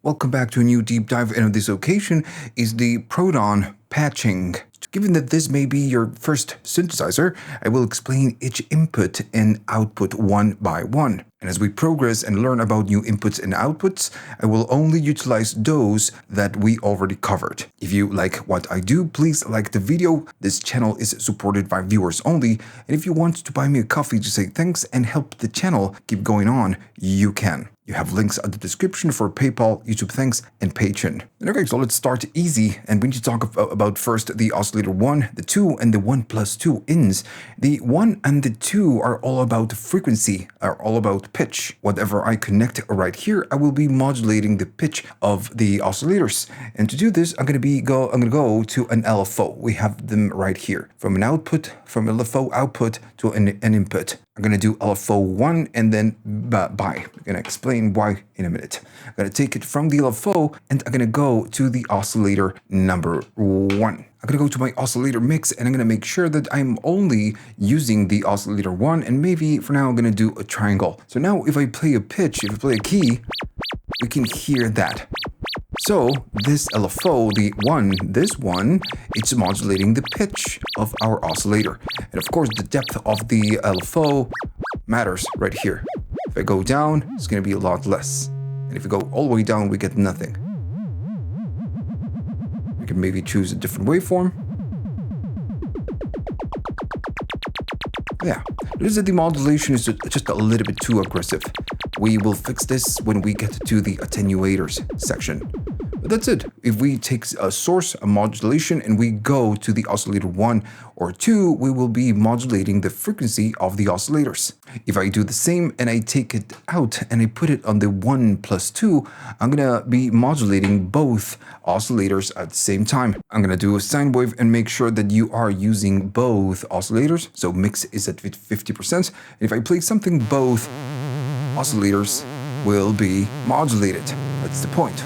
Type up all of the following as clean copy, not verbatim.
Welcome back to a new deep dive, and on this occasion is the proton patching. Given that this may be your first synthesizer, I will explain each input and output one by one. And as we progress and learn about new inputs and outputs, I will only utilize those that we already covered. If you like what I do, please like the video. This channel is supported by viewers only. And if you want to buy me a coffee to say thanks and help the channel keep going on, you can. You have links at the description for PayPal, YouTube Thanks, and Patreon. Okay, so let's start easy. And we need to talk about first the oscillator 1, the 2, and the 1+2 ins. The 1 and the 2 are all about frequency, are all about pitch. Whatever I connect right here, I will be modulating the pitch of the oscillators. And to do this, I'm gonna go to an LFO. We have them right here. From an LFO output to an input. I'm going to do LFO 1 and then by. I'm going to explain why in a minute. I'm going to take it from the LFO and I'm going to go to the oscillator number 1. I'm going to go to my oscillator mix and I'm going to make sure that I'm only using the oscillator 1, and maybe for now I'm going to do a triangle. So now if I play a pitch, if I play a key, we can hear that. So this LFO, this one, it's modulating the pitch of our oscillator. And of course, the depth of the LFO matters right here. If I go down, it's going to be a lot less. And if we go all the way down, we get nothing. We can maybe choose a different waveform. Yeah, notice that the modulation is just a little bit too aggressive. We will fix this when we get to the attenuators section. But that's it. If we take a source, a modulation, and we go to the oscillator 1 or 2, we will be modulating the frequency of the oscillators. If I do the same and I take it out and I put it on the 1+2, I'm gonna be modulating both oscillators at the same time. I'm gonna do a sine wave and make sure that you are using both oscillators. So mix is at 50%. And if I play something, both oscillators will be modulated. That's the point.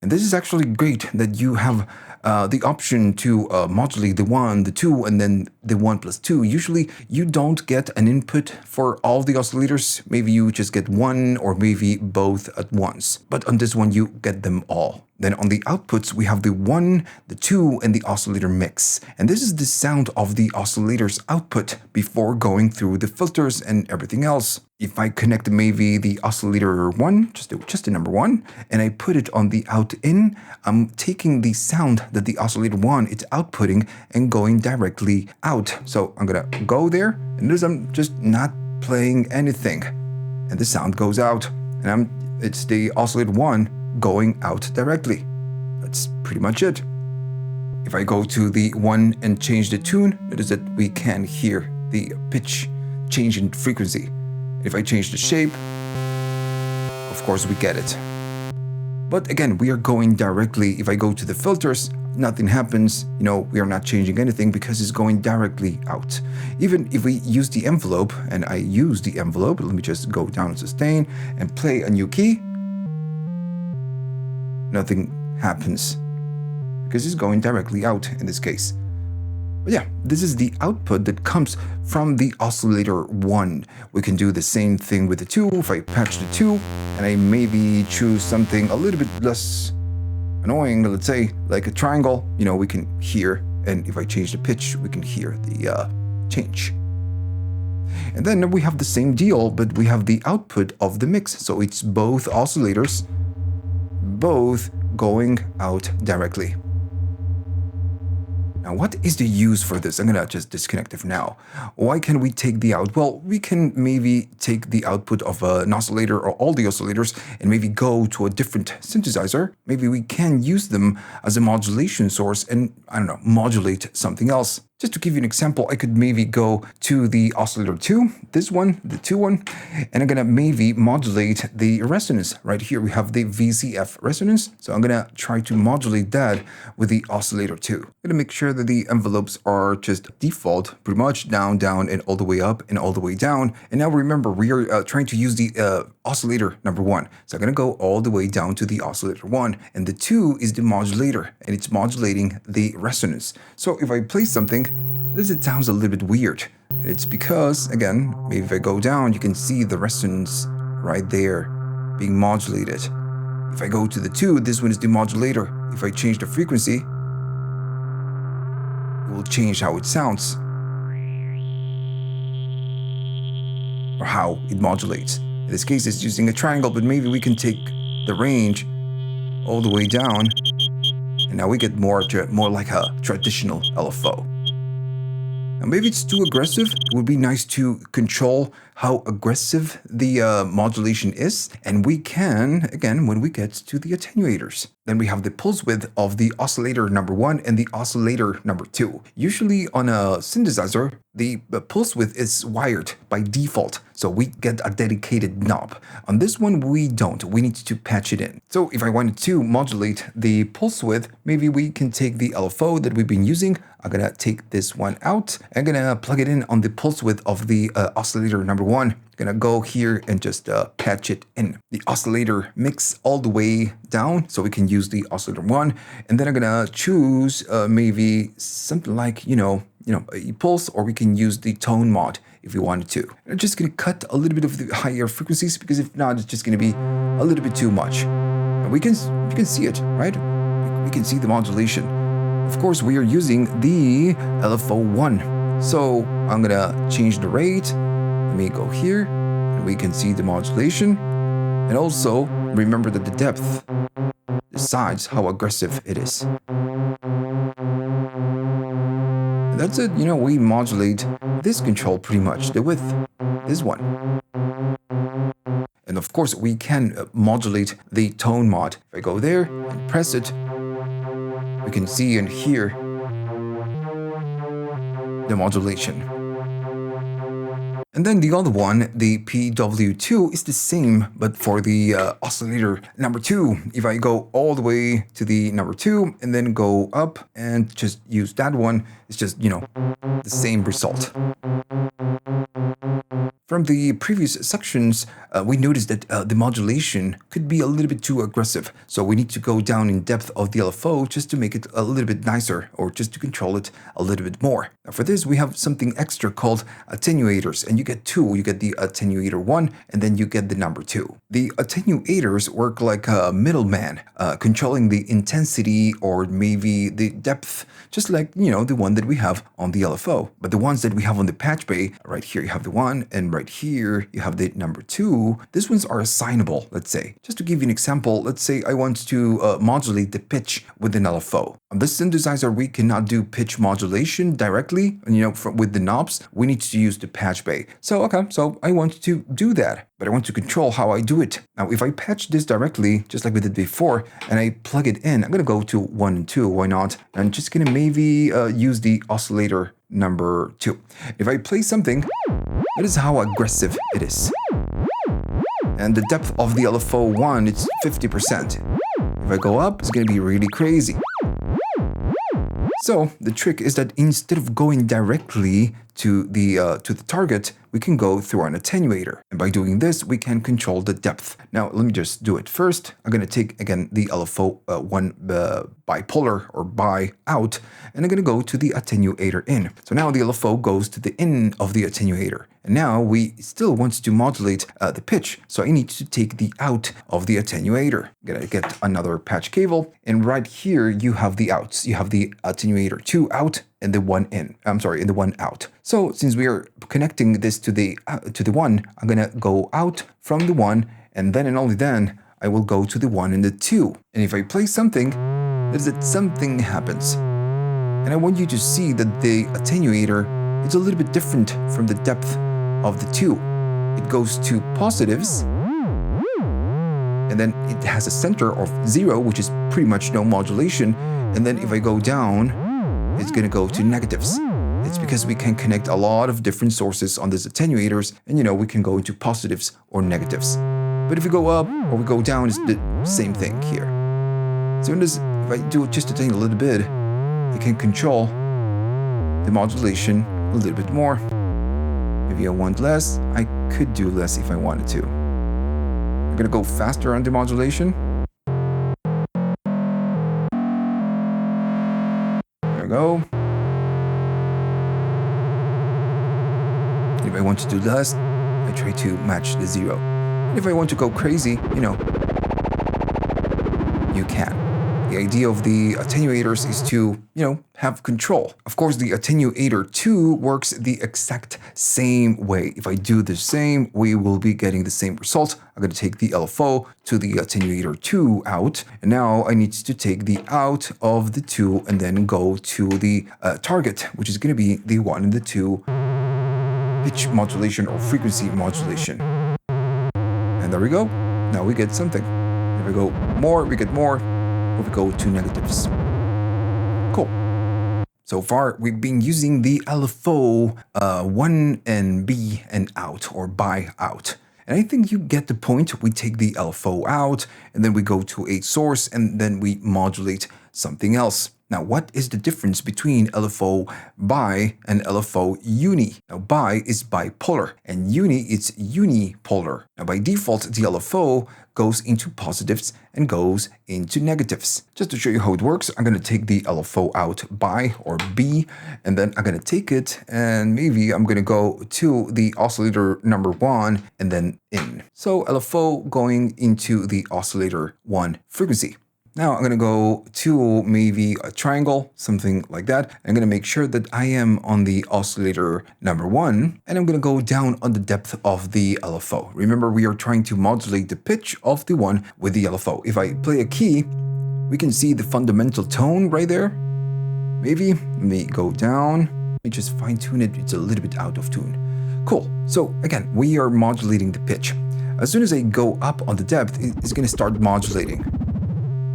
And this is actually great that you have the option to modulate the 1, the 2, and then the 1+2. Usually you don't get an input for all the oscillators. Maybe you just get one or maybe both at once. But on this one, you get them all. Then on the outputs, we have the 1, the 2, and the oscillator mix. And this is the sound of the oscillator's output before going through the filters and everything else. If I connect maybe the oscillator 1, just the number 1, and I put it on the out-in, I'm taking the sound that the oscillator 1 is outputting and going directly out. So I'm gonna go there, and notice I'm just not playing anything. And the sound goes out, and it's the oscillator 1 going out directly. That's pretty much it. If I go to the 1 and change the tune, notice that we can hear the pitch change in frequency. If I change the shape, of course we get it. But again, we are going directly. If I go to the filters, nothing happens. You know, we are not changing anything because it's going directly out. Even if we use the envelope, and I use the envelope, let me just go down and sustain and play a new key. Nothing happens because it's going directly out in this case. But yeah, this is the output that comes from the oscillator 1. We can do the same thing with the 2. If I patch the 2 and I maybe choose something a little bit less annoying, let's say like a triangle, you know, we can hear, and if I change the pitch, we can hear the change. And then we have the same deal, but we have the output of the mix. So it's both oscillators, both going out directly. Now, what is the use for this? I'm gonna just disconnect it for now. Why can we take the out? Well, we can maybe take the output of an oscillator or all the oscillators and maybe go to a different synthesizer. Maybe we can use them as a modulation source and, I don't know, modulate something else. Just to give you an example, I could maybe go to the oscillator 2, this one, the 2 one, and I'm gonna maybe modulate the resonance. Right here we have the VCF resonance, so I'm gonna try to modulate that with the oscillator 2. I'm gonna make sure that the envelopes are just default, pretty much down, down, and all the way up, and all the way down. And now remember, we are trying to use the oscillator number 1. So I'm gonna go all the way down to the oscillator 1, and the 2 is the modulator, and it's modulating the resonance. So if I play something, it sounds a little bit weird. It's because, again, maybe if I go down, you can see the resonance right there being modulated. If I go to the 2, this one is the modulator. If I change the frequency, it will change how it sounds or how it modulates. In this case, it's using a triangle, but maybe we can take the range all the way down, and now we get more like a traditional LFO. Now maybe it's too aggressive. It would be nice to control how aggressive the modulation is. And we can, again, when we get to the attenuators. Then we have the pulse width of the oscillator number 1 and the oscillator number 2. Usually on a synthesizer, the pulse width is wired by default, so we get a dedicated knob. On this one, we don't. We need to patch it in. So if I wanted to modulate the pulse width, maybe we can take the LFO that we've been using. I'm gonna take this one out. I'm gonna plug it in on the pulse width of the oscillator number 1. Gonna go here and just patch it in. The oscillator mix all the way down, so we can use the oscillator 1, and then I'm gonna choose maybe something like a pulse, or we can use the tone mod if we wanted to. I'm just gonna cut a little bit of the higher frequencies, because if not, it's just gonna be a little bit too much. And you can see it, right? We can see the modulation. Of course, we are using the LFO 1, so I'm gonna change the rate. Let me go here, and we can see the modulation. And also, remember that the depth decides how aggressive it is. And that's it, we modulate this control pretty much, the width, this one. And of course, we can modulate the tone mod. If I go there and press it, we can see and hear the modulation. And then the other one, the PW2, is the same, but for the oscillator number 2. If I go all the way to the number 2 and then go up and just use that one, it's just, the same result. From the previous sections, we noticed that the modulation could be a little bit too aggressive. So we need to go down in depth of the LFO just to make it a little bit nicer, or just to control it a little bit more. Now for this, we have something extra called attenuators, and you get 2. You get the attenuator 1, and then you get the number 2. The attenuators work like a middleman, controlling the intensity or maybe the depth, just like, the one that we have on the LFO. But the ones that we have on the patch bay, right here you have the 1, and right here you have the number 2. These ones are assignable, let's say. Just to give you an example, let's say I want to modulate the pitch with an LFO. On this synthesizer, we cannot do pitch modulation directly, with the knobs. We need to use the patch bay. So I want to do that, but I want to control how I do it. Now, if I patch this directly, just like we did before, and I plug it in, I'm gonna go to 1 and 2, why not? I'm just gonna maybe use the oscillator number 2. If I play something, that is how aggressive it is. And the depth of the LFO 1, it's 50%. If I go up, it's gonna be really crazy. So the trick is that instead of going directly to the target, we can go through an attenuator. And by doing this, we can control the depth. Now, let me just do it first. I'm going to take, again, the LFO 1 bipolar or bi out, and I'm going to go to the attenuator in. So now the LFO goes to the in of the attenuator. And now we still want to modulate the pitch. So I need to take the out of the attenuator. I'm going to get another patch cable. And right here, you have the outs. You have the attenuator 2 out and the 1 in. And the 1 out. So since we are connecting this to the 1, I'm going to go out from the 1, and then and only then I will go to the 1 and the 2. And if I play something, something happens. And I want you to see that the attenuator is a little bit different from the depth of the 2. It goes to positives, and then it has a center of 0, which is pretty much no modulation. And then if I go down, it's going to go to negatives. It's because we can connect a lot of different sources on these attenuators, and we can go into positives or negatives. But if we go up or we go down, it's the same thing here. So if I do it just a little bit, I can control the modulation a little bit more. Maybe I want less. I could do less if I wanted to. I'm gonna go faster on the modulation. There we go. If I want to do less, I try to match the 0. And if I want to go crazy, you can. The idea of the attenuators is to, have control. Of course, the attenuator 2 works the exact same way. If I do the same, we will be getting the same result. I'm going to take the LFO to the attenuator 2 out. And now I need to take the out of the 2 and then go to the target, which is going to be the 1 and the 2 pitch modulation or frequency modulation. And there we go. Now we get something. There we go. More, we get more. Or we go to negatives. Cool. So far, we've been using the LFO 1 and B and out, or by out. And I think you get the point. We take the LFO out, and then we go to a source, and then we modulate something else. Now, what is the difference between LFO bi and LFO uni? Now, bi is bipolar, and uni is unipolar. Now, by default, the LFO goes into positives and goes into negatives. Just to show you how it works, I'm going to take the LFO out bi or B, and then I'm going to take it, and maybe I'm going to go to the oscillator number 1 and then in. So LFO going into the oscillator 1 frequency. Now I'm going to go to maybe a triangle, something like that. I'm going to make sure that I am on the oscillator number 1, and I'm going to go down on the depth of the LFO. Remember, we are trying to modulate the pitch of the 1 with the LFO. If I play a key, we can see the fundamental tone right there. Maybe let me go down. Let me just fine tune it. It's a little bit out of tune. Cool. So again, we are modulating the pitch. As soon as I go up on the depth, it's going to start modulating.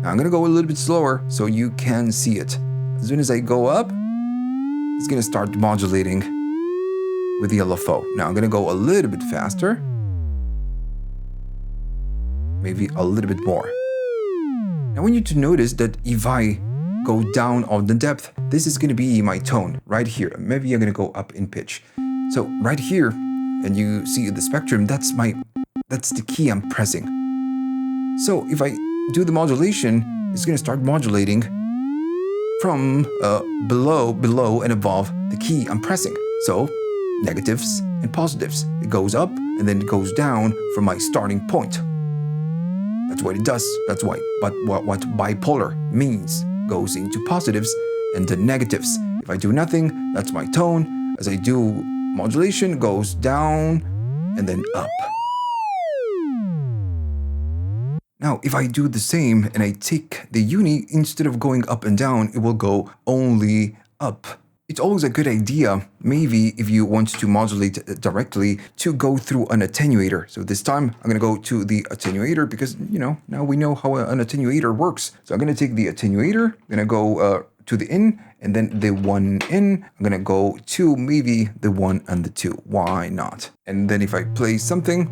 Now I'm going to go a little bit slower so you can see it. As soon as I go up, it's going to start modulating with the LFO. Now I'm going to go a little bit faster. Maybe a little bit more. Now I want you to notice that if I go down on the depth, this is going to be my tone right here. Maybe I'm going to go up in pitch. So right here, and you see the spectrum, that's the key I'm pressing. So if I do the modulation, it's going to start modulating from below and above the key I'm pressing. So negatives and positives. It goes up and then it goes down from my starting point. That's what it does. That's why. But what bipolar means goes into positives and then negatives. If I do nothing, that's my tone. As I do modulation, it goes down and then up. Now, if I do the same and I take the uni, instead of going up and down, it will go only up. It's always a good idea, maybe if you want to modulate directly, to go through an attenuator. So this time, I'm going to go to the attenuator because, now we know how an attenuator works. So I'm going to take the attenuator, I'm going to go to the in, and then the 1 in. I'm going to go to maybe the 1 and the 2. Why not? And then if I play something,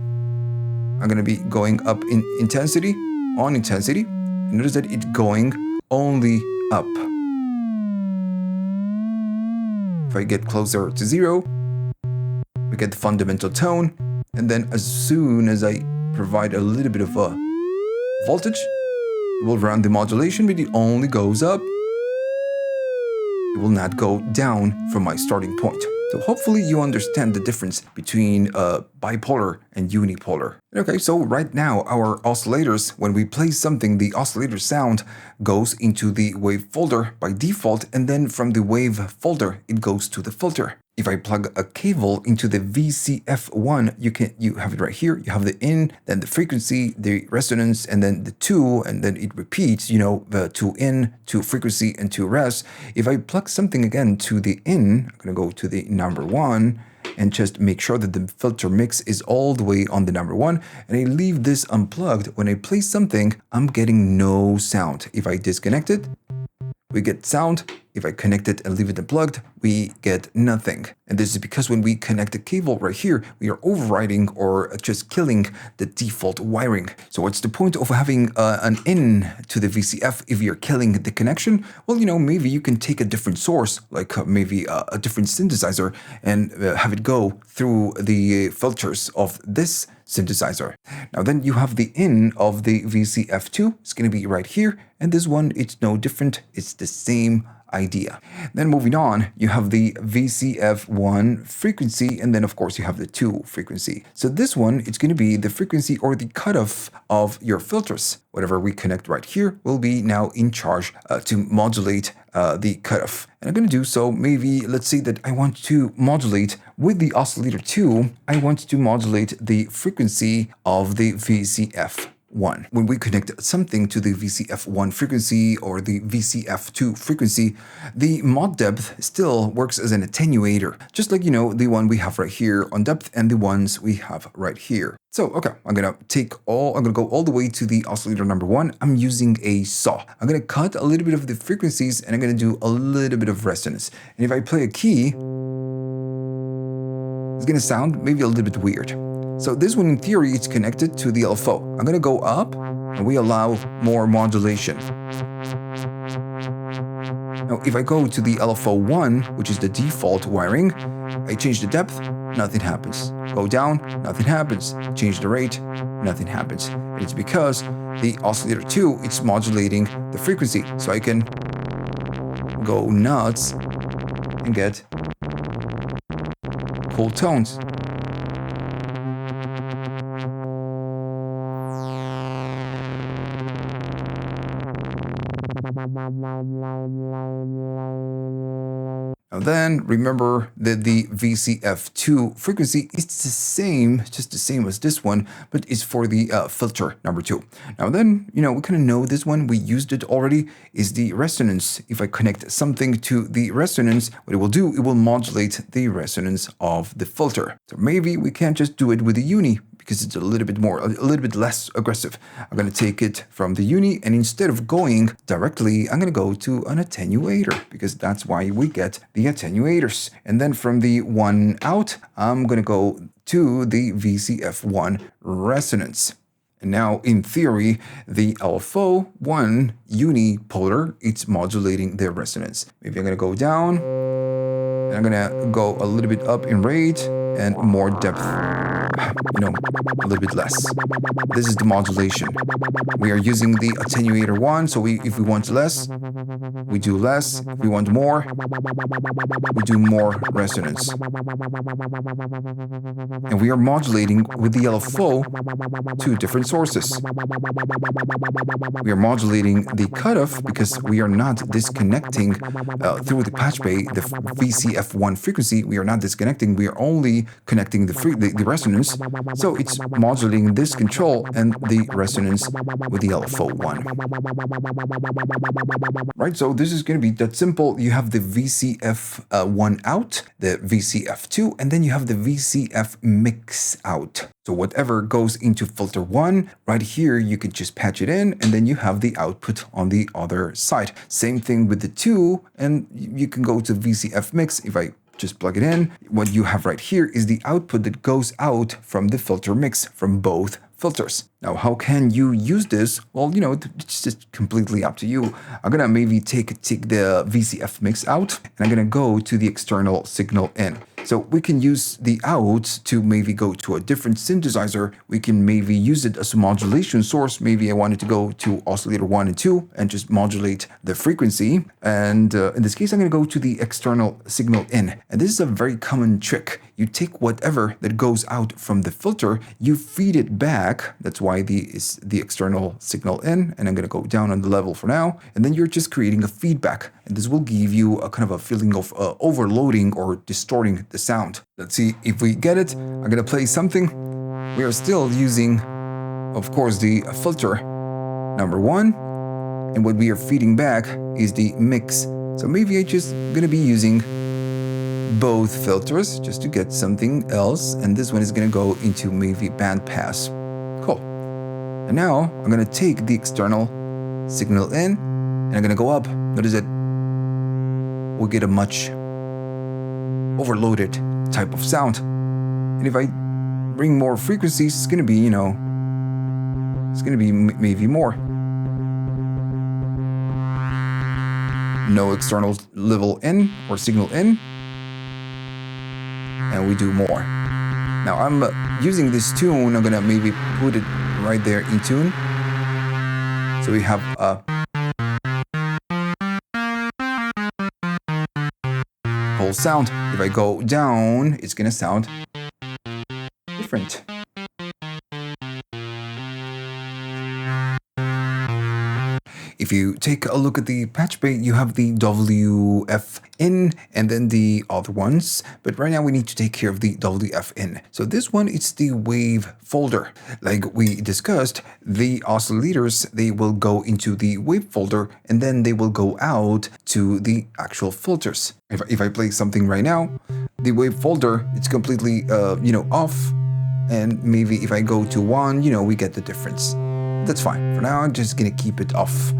I'm going to be going up in intensity, on intensity. And notice that it's going only up. If I get closer to 0, we get the fundamental tone. And then as soon as I provide a little bit of a voltage, it will run the modulation, but it only goes up. It will not go down from my starting point. So hopefully you understand the difference between bipolar and unipolar. Okay, so right now our oscillators, when we play something, the oscillator sound goes into the wave folder by default, and then from the wave folder, it goes to the filter. If I plug a cable into the VCF1, you have it right here. You have the in, then the frequency, the resonance, and then the 2, and then it repeats, the 2 in, 2 frequency, and 2 res. If I plug something again to the in, I'm going to go to the number 1, and just make sure that the filter mix is all the way on the number 1, and I leave this unplugged. When I play something, I'm getting no sound. If I disconnect it, we get sound. If I connect it and leave it unplugged, we get nothing. And this is because when we connect the cable right here, we are overriding or just killing the default wiring. So what's the point of having an in to the VCF if you're killing the connection? Well, maybe you can take a different source, like maybe a different synthesizer, and have it go through the filters of this synthesizer. Now then you have the in of the VCF2. It's going to be right here. And this one, it's no different. It's the same idea. Then moving on, you have the VCF1 frequency, and then of course you have the 2 frequency. So this one, it's going to be the frequency or the cutoff of your filters. Whatever we connect right here will be now in charge to modulate the cutoff. And I'm going to do so, maybe let's say that I want to modulate with the oscillator 2, I want to modulate the frequency of the VCF. When we connect something to the VCF1 frequency or the VCF2 frequency, the mod depth still works as an attenuator, just like, the one we have right here on depth and the ones we have right here. So, okay, I'm gonna go all the way to the oscillator number 1. I'm using a saw. I'm gonna cut a little bit of the frequencies and I'm gonna do a little bit of resonance. And if I play a key, it's gonna sound maybe a little bit weird. So this one, in theory, it's connected to the LFO. I'm going to go up, and we allow more modulation. Now, if I go to the LFO1, which is the default wiring, I change the depth, nothing happens. Go down, nothing happens. Change the rate, nothing happens. And it's because the oscillator 2, it's modulating the frequency. So I can go nuts and get cool tones. Now then, remember that the VCF2 frequency is just the same as this one, but it's for the filter number 2. Now then, we kind of know this one, we used it already, is the resonance. If I connect something to the resonance, what it will do, it will modulate the resonance of the filter. So maybe we can't just do it with the uni, because it's a little bit less aggressive. I'm going to take it from the uni, and instead of going directly, I'm going to go to an attenuator, because that's why we get the attenuators. And then from the 1 out, I'm going to go to the VCF1 resonance. And now, in theory, the LFO1 unipolar, it's modulating the resonance. Maybe I'm going to go down, and I'm going to go a little bit up in rate and more depth. A little bit less. This is the modulation. We are using the attenuator 1, so if we want less, we do less. If we want more, we do more resonance. And we are modulating with the LFO 2 different sources. We are modulating the cutoff because we are not disconnecting through the patch bay, the VCF1 frequency. We are not disconnecting. We are only connecting the resonance. So it's modulating this control and the resonance with the LFO1. Right, so this is going to be that simple. You have the VCF1 out, the VCF2, and then you have the VCF mix out. So whatever goes into filter 1, right here, you can just patch it in, and then you have the output on the other side. Same thing with the 2, and you can go to VCF mix. If I just plug it in, what you have right here is the output that goes out from the filter mix from both filters. Now, how can you use this? Well, it's just completely up to you. I'm gonna maybe take the VCF mix out, and I'm gonna go to the external signal in. So we can use the out to maybe go to a different synthesizer. We can maybe use it as a modulation source. Maybe I wanted to go to oscillator 1 and 2 and just modulate the frequency. And in this case, I'm going to go to the external signal in. And this is a very common trick. You take whatever that goes out from the filter, you feed it back. That's why is the external signal in. And I'm going to go down on the level for now. And then you're just creating a feedback. And this will give you a kind of a feeling of overloading or distorting the sound. Let's see if we get it. I'm going to play something. We are still using, of course, the filter number 1. And what we are feeding back is the mix. So maybe I'm just going to be using both filters just to get something else. And this one is going to go into maybe band pass. Cool. And now I'm going to take the external signal in and I'm going to go up. Notice that we'll get a much overloaded type of sound. And if I bring more frequencies, it's going to be, it's going to be maybe more. No external level in or signal in. And we do more. Now I'm using this tune. I'm going to maybe put it right there in tune. So we have overall sound. If I go down, it's gonna sound different. If you take a look at the patch bay, you have the WF-in and then the other ones. But right now we need to take care of the WF-in. So this one is the wave folder. Like we discussed, the oscillators, they will go into the wave folder and then they will go out to the actual filters. If I play something right now, the wave folder, it's completely, off. And maybe if I go to 1, we get the difference. That's fine. For now, I'm just gonna keep it off.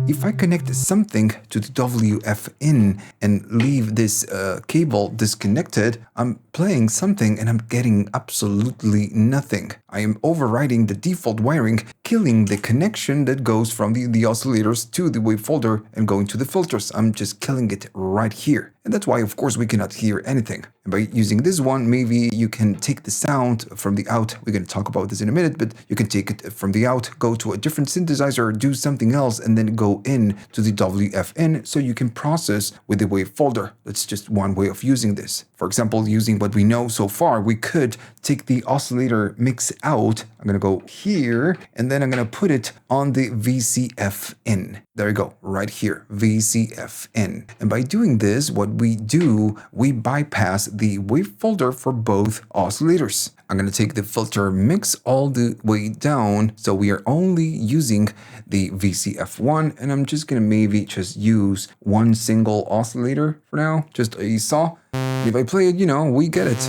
If I connect something to the WF-in and leave this cable disconnected, I'm playing something and I'm getting absolutely nothing. I am overriding the default wiring, killing the connection that goes from the oscillators to the wave folder and going to the filters. I'm just killing it right here. And that's why, of course, we cannot hear anything. And by using this one, maybe you can take the sound from the out. We're going to talk about this in a minute, but you can take it from the out, go to a different synthesizer, do something else, and then go in to the WF-in so you can process with the wave folder. That's just one way of using this. For example, using what we know so far, we could take the oscillator mix out. I'm going to go here, and then I'm going to put it on the VCF-in. There you go, right here, VCF-in. And by doing this, what we do, we bypass the wave folder for both oscillators. I'm going to take the filter mix all the way down, so we are only using the VCF1, and I'm just going to maybe just use one single oscillator for now, just a saw. If I play it, we get it.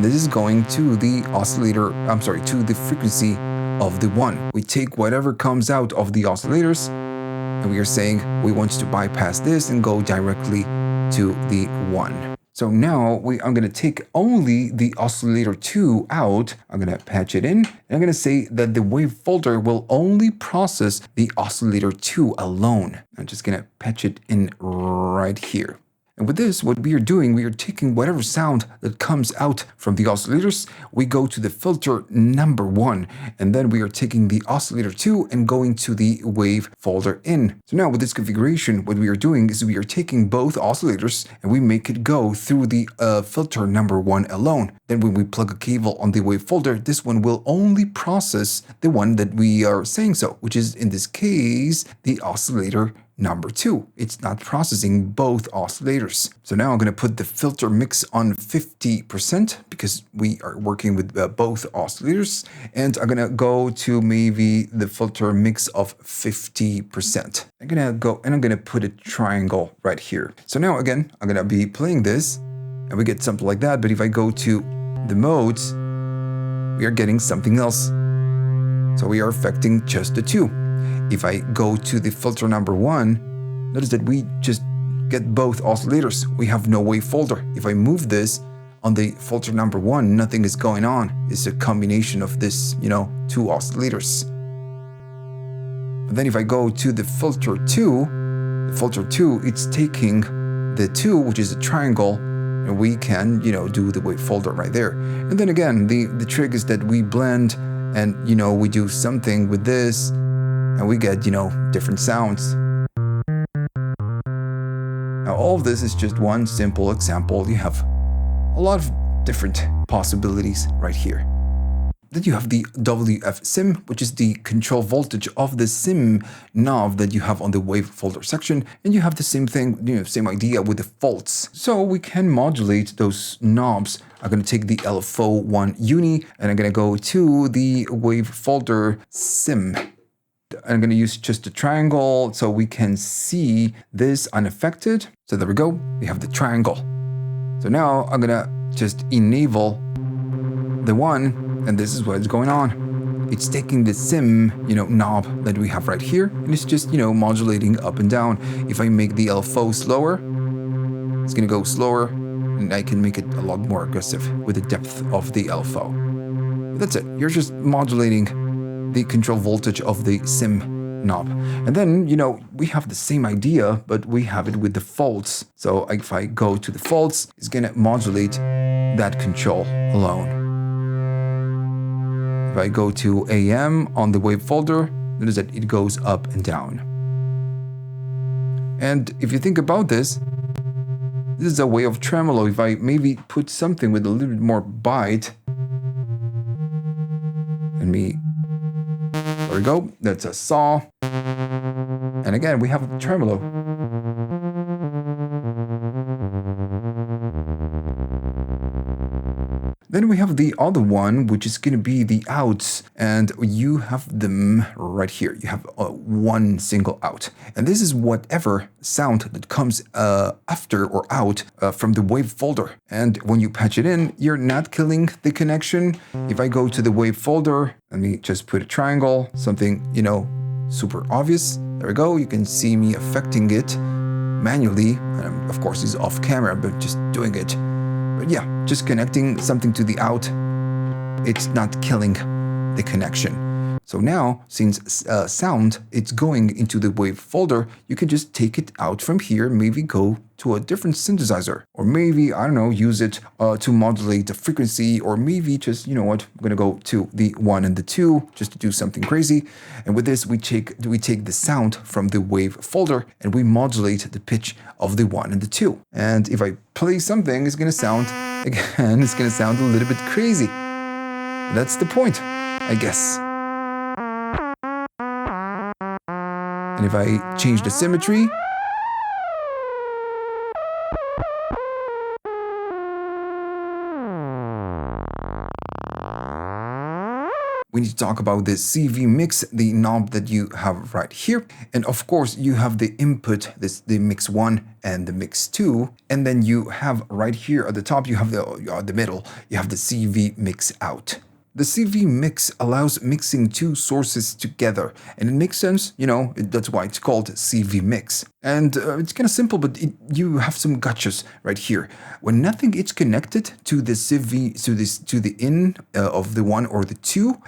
This is going to the oscillator, to the frequency of the 1. We take whatever comes out of the oscillators, and we are saying we want to bypass this and go directly to the 1. So now I'm going to take only the oscillator 2 out. I'm going to patch it in, and I'm going to say that the wave folder will only process the oscillator 2 alone. I'm just going to patch it in right here. And with this, what we are doing, we are taking whatever sound that comes out from the oscillators, we go to the filter number 1, and then we are taking the oscillator 2 and going to the wave folder in. So now with this configuration, what we are doing is we are taking both oscillators and we make it go through the filter number 1 alone. Then when we plug a cable on the wave folder, this one will only process the one that we are saying so, which is in this case, the oscillator number 2. It's not processing both oscillators. So now I'm going to put the filter mix on 50% because we are working with both oscillators. And I'm going to go to maybe the filter mix of 50%. I'm going to go and I'm going to put a triangle right here. So now again, I'm going to be playing this and we get something like that. But if I go to the modes, we are getting something else. So we are affecting just the 2. If I go to the filter number 1, notice that we just get both oscillators. We have no wave folder. If I move this on the filter number 1, nothing is going on. It's a combination of this, 2 oscillators. But then if I go to the filter 2, it's taking the 2, which is a triangle, and we can, do the wave folder right there. And then again, the trick is that we blend and, we do something with this, and we get, different sounds. Now, all of this is just one simple example. You have a lot of different possibilities right here. Then you have the WF sim, which is the control voltage of the sim knob that you have on the wave folder section. And you have the same thing, same idea with the faults. So we can modulate those knobs. I'm going to take the LFO1 uni, and I'm going to go to the wave folder sim. I'm going to use just a triangle so we can see this unaffected. So there we go. We have the triangle. So now I'm going to just enable the 1, and this is what's going on. It's taking the sim, knob that we have right here, and it's just, modulating up and down. If I make the LFO slower, it's going to go slower, and I can make it a lot more aggressive with the depth of the LFO. That's it. You're just modulating the control voltage of the sim knob. And then, we have the same idea, but we have it with the faults. So if I go to the faults, it's going to modulate that control alone. If I go to AM on the wave folder, notice that it goes up and down. And if you think about this, This is a way of tremolo. If I maybe put something with a little bit more bite. There we go. That's a saw. And again, we have a tremolo. Then we have the other one, which is going to be the outs, and you have them right here. You have one single out, and this is whatever sound that comes after or out from the wave folder. And when you patch it in, you're not killing the connection. If I go to the wave folder, let me just put a triangle, something, you know, super obvious. There we go. You can see me affecting it manually. And of course, it's off camera, but just doing it. But yeah, just connecting something to the out, it's not killing the connection. So now, since sound, it's going into the wave folder, you can just take it out from here, maybe go to a different synthesizer, or maybe, I don't know, use it to modulate the frequency, or maybe just, you know what, I'm gonna go to the 1 and the 2 just to do something crazy. And with this, we take the sound from the wave folder and we modulate the pitch of the 1 and the 2. And if I play something, it's gonna sound, again, it's gonna sound a little bit crazy. That's the point, I guess. And if I change the symmetry, we need to talk about the CV mix, the knob that you have right here. And of course, you have the input, the mix 1 and the mix 2. And then you have right here at the top, you have the middle, you have the CV mix out. The CV mix allows mixing two sources together, and it makes sense, you know, that's why it's called CV mix. And it's kind of simple, but you have some gotchas right here. When nothing is connected to the CV, to the in of the 1 or the 2,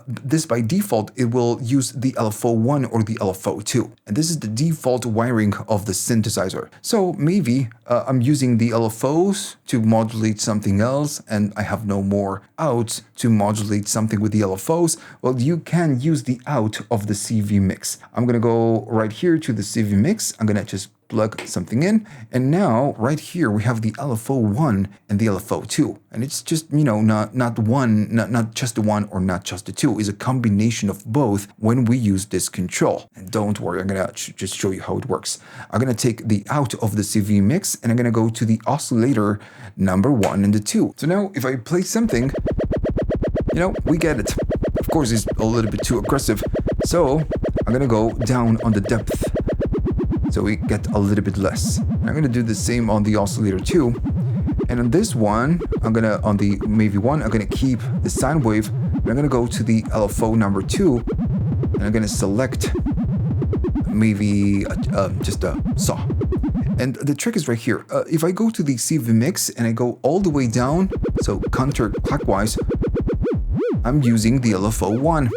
this by default, it will use the LFO1 or the LFO2. And this is the default wiring of the synthesizer. So maybe I'm using the LFOs to modulate something else, and I have no more outs to modulate something with the LFOs. Well, you can use the out of the CV mix. I'm going to go right here to the CV mix. I'm going to just plug something in. And now right here, we have the LFO1 and the LFO2. And it's just, you know, not just the 1 or not just the 2. It's a combination of both when we use this control. And don't worry, I'm going to just show you how it works. I'm going to take the out of the CV mix and I'm going to go to the oscillator number 1 and the 2. So now if I play something, you know, we get it. Of course, it's a little bit too aggressive. So I'm going to go down on the depth. So we get a little bit less. I'm going to do the same on the oscillator 2. And on this one, on the maybe 1, I'm going to keep the sine wave. And I'm going to go to the LFO number 2. And I'm going to select maybe just a saw. And the trick is right here. If I go to the CV mix and I go all the way down, so counterclockwise, I'm using the LFO1.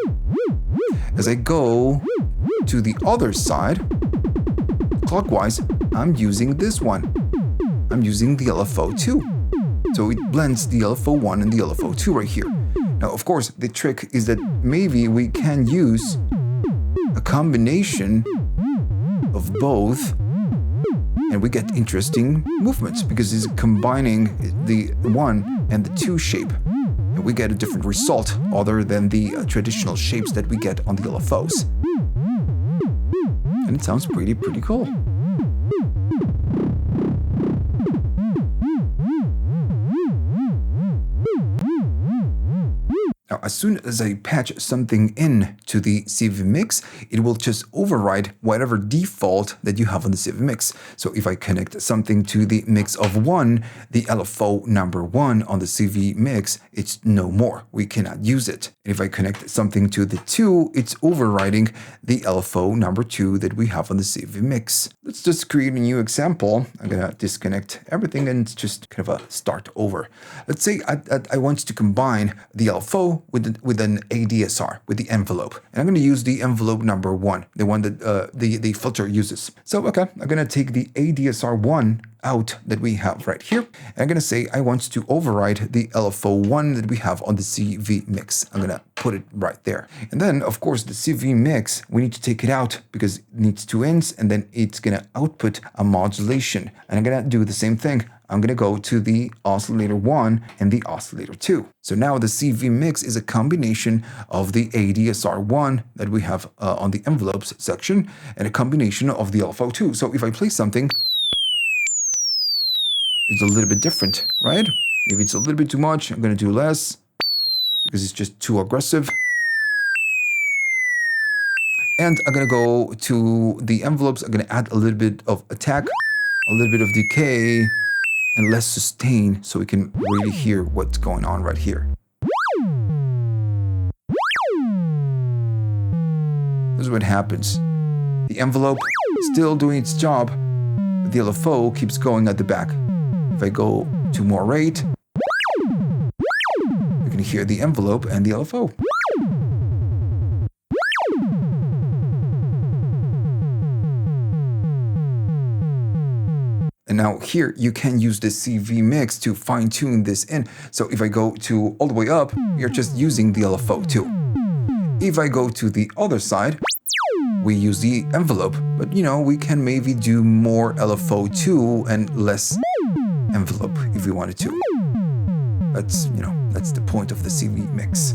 As I go to the other side, clockwise, I'm using this one. I'm using the LFO2. So it blends the LFO1 and the LFO2 right here. Now, of course, the trick is that maybe we can use a combination of both and we get interesting movements because it's combining the 1 and the 2 shape. And we get a different result other than the traditional shapes that we get on the LFOs. And it sounds pretty cool. Now, as soon as I patch something in to the CV mix, it will just override whatever default that you have on the CV mix. So if I connect something to the mix of 1, the LFO number 1 on the CV mix, it's no more. We cannot use it. And if I connect something to the 2, it's overriding the LFO number 2 that we have on the CV mix. Let's just create a new example. I'm going to disconnect everything and just kind of start over. Let's say I want to combine the LFO with an ADSR, with the envelope. And I'm going to use the envelope number 1, the one that the filter uses. So, okay, I'm going to take the ADSR1 out that we have right here. And I'm going to say I want to override the LFO1 that we have on the CV mix. I'm going to put it right there. And then, of course, the CV mix, we need to take it out because it needs 2 ends, and then it's going to output a modulation. And I'm going to do the same thing. I'm going to go to the oscillator 1 and the oscillator 2. So now the CV mix is a combination of the ADSR 1 that we have on the envelopes section and a combination of the LFO 2. So if I play something, it's a little bit different, right? Maybe it's a little bit too much. I'm going to do less because it's just too aggressive. And I'm going to go to the envelopes. I'm going to add a little bit of attack, a little bit of decay, and less sustain so we can really hear what's going on right here. This is what happens. The envelope is still doing its job, but the LFO keeps going at the back. If I go to more rate, you can hear the envelope and the LFO. And now here you can use the CV mix to fine tune this in. So if I go to all the way up, you're just using the LFO too. If I go to the other side, we use the envelope, but we can maybe do more LFO too and less envelope if we wanted to. That's the point of the CV mix.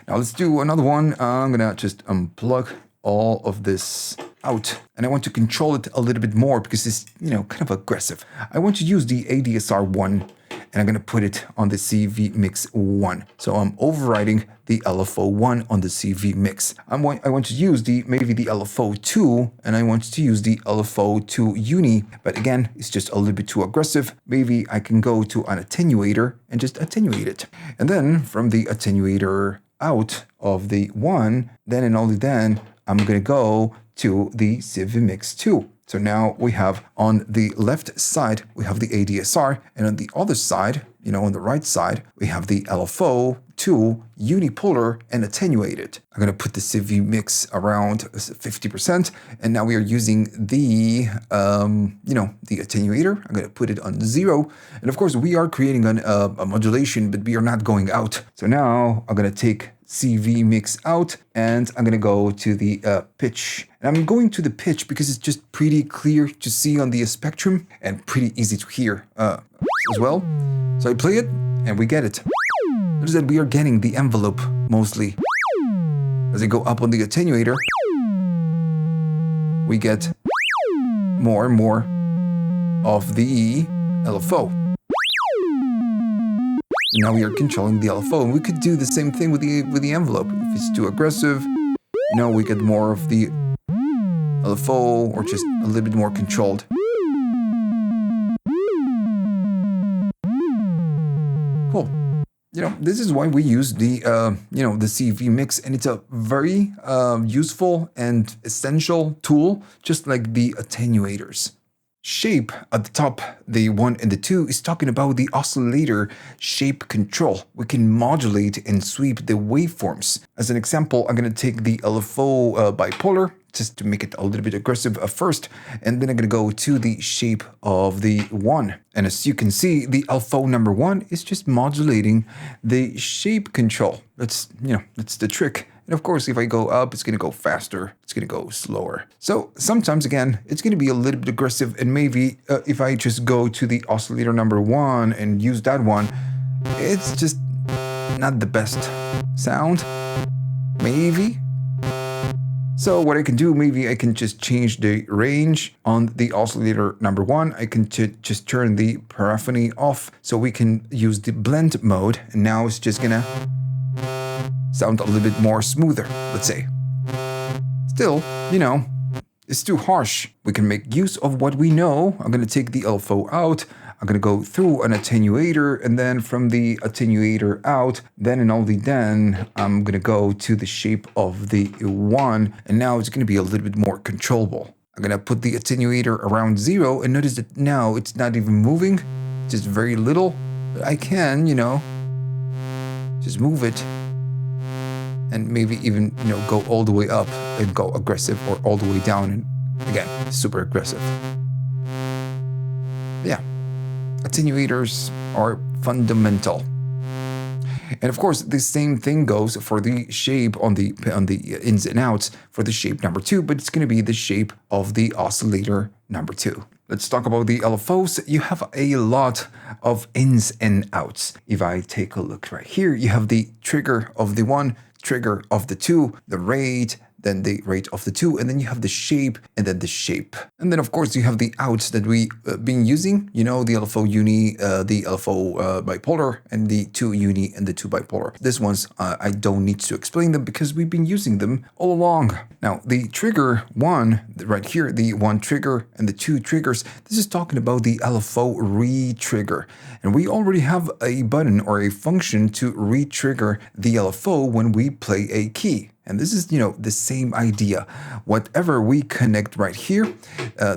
Now let's do another one. I'm gonna just unplug all of this out, and I want to control it a little bit more because it's kind of aggressive. I want to use the ADSR 1, and I'm going to put it on the CV mix 1. So I'm overriding the LFO 1 on the CV mix. I want to use maybe the LFO 2, and I want to use the LFO 2 uni, but again, it's just a little bit too aggressive. Maybe I can go to an attenuator and just attenuate it. And then from the attenuator out of the 1, then and only then, I'm going to go to the CV mix 2. So now we have on the left side, we have the ADSR, and on the other side, on the right side, we have the LFO 2 unipolar and attenuated. I'm going to put the CV mix around 50%, and now we are using the attenuator. I'm going to put it on 0, and of course we are creating a modulation, but we are not going out. So now I'm going to take CV mix out, and I'm going to go to the pitch. And I'm going to the pitch because it's just pretty clear to see on the spectrum and pretty easy to hear as well. So I play it, and we get it. Notice that we are getting the envelope mostly. As I go up on the attenuator, we get more and more of the LFO. Now we are controlling the LFO, and we could do the same thing with the envelope. If it's too aggressive, we get more of the LFO, or just a little bit more controlled. Cool. This is why we use the the CV mix, and it's a very useful and essential tool, just like the attenuators. Shape at the top, the 1 and the 2, is talking about the oscillator shape control. We can modulate and sweep the waveforms. As an example, I'm going to take the LFO bipolar, just to make it a little bit aggressive first, and then I'm going to go to the shape of the 1. And as you can see, the LFO number 1 is just modulating the shape control. That's the trick. And of course, if I go up, it's going to go faster. It's going to go slower. So sometimes, again, it's going to be a little bit aggressive. And maybe if I just go to the oscillator number 1 and use that one, it's just not the best sound. Maybe. So what I can do, maybe I can just change the range on the oscillator number 1. I can just turn the paraphony off so we can use the blend mode. And now it's just going to sound a little bit more smoother, let's say. Still, it's too harsh. We can make use of what we know. I'm going to take the LFO out. I'm going to go through an attenuator, and then from the attenuator out, then and only then, I'm going to go to the shape of the 1, and now it's going to be a little bit more controllable. I'm going to put the attenuator around 0, and notice that now it's not even moving, just very little. But I can, just move it, and maybe even, go all the way up and go aggressive, or all the way down and again, super aggressive. Yeah, attenuators are fundamental. And of course, the same thing goes for the shape on the ins and outs for the shape number 2, but it's going to be the shape of the oscillator number 2. Let's talk about the LFOs. You have a lot of ins and outs. If I take a look right here, you have the trigger of the 1, trigger of the 2, the rate, then the rate of the 2, and then you have the shape, and then the shape. And then, of course, you have the outs that we've been using, the LFO uni, the LFO bipolar, and the 2 uni and the 2 bipolar. This ones, I don't need to explain them because we've been using them all along. Now, the trigger 1, right here, the 1 trigger and the 2 triggers, this is talking about the LFO re-trigger. And we already have a button or a function to re-trigger the LFO when we play a key. And this is, the same idea. Whatever we connect right here,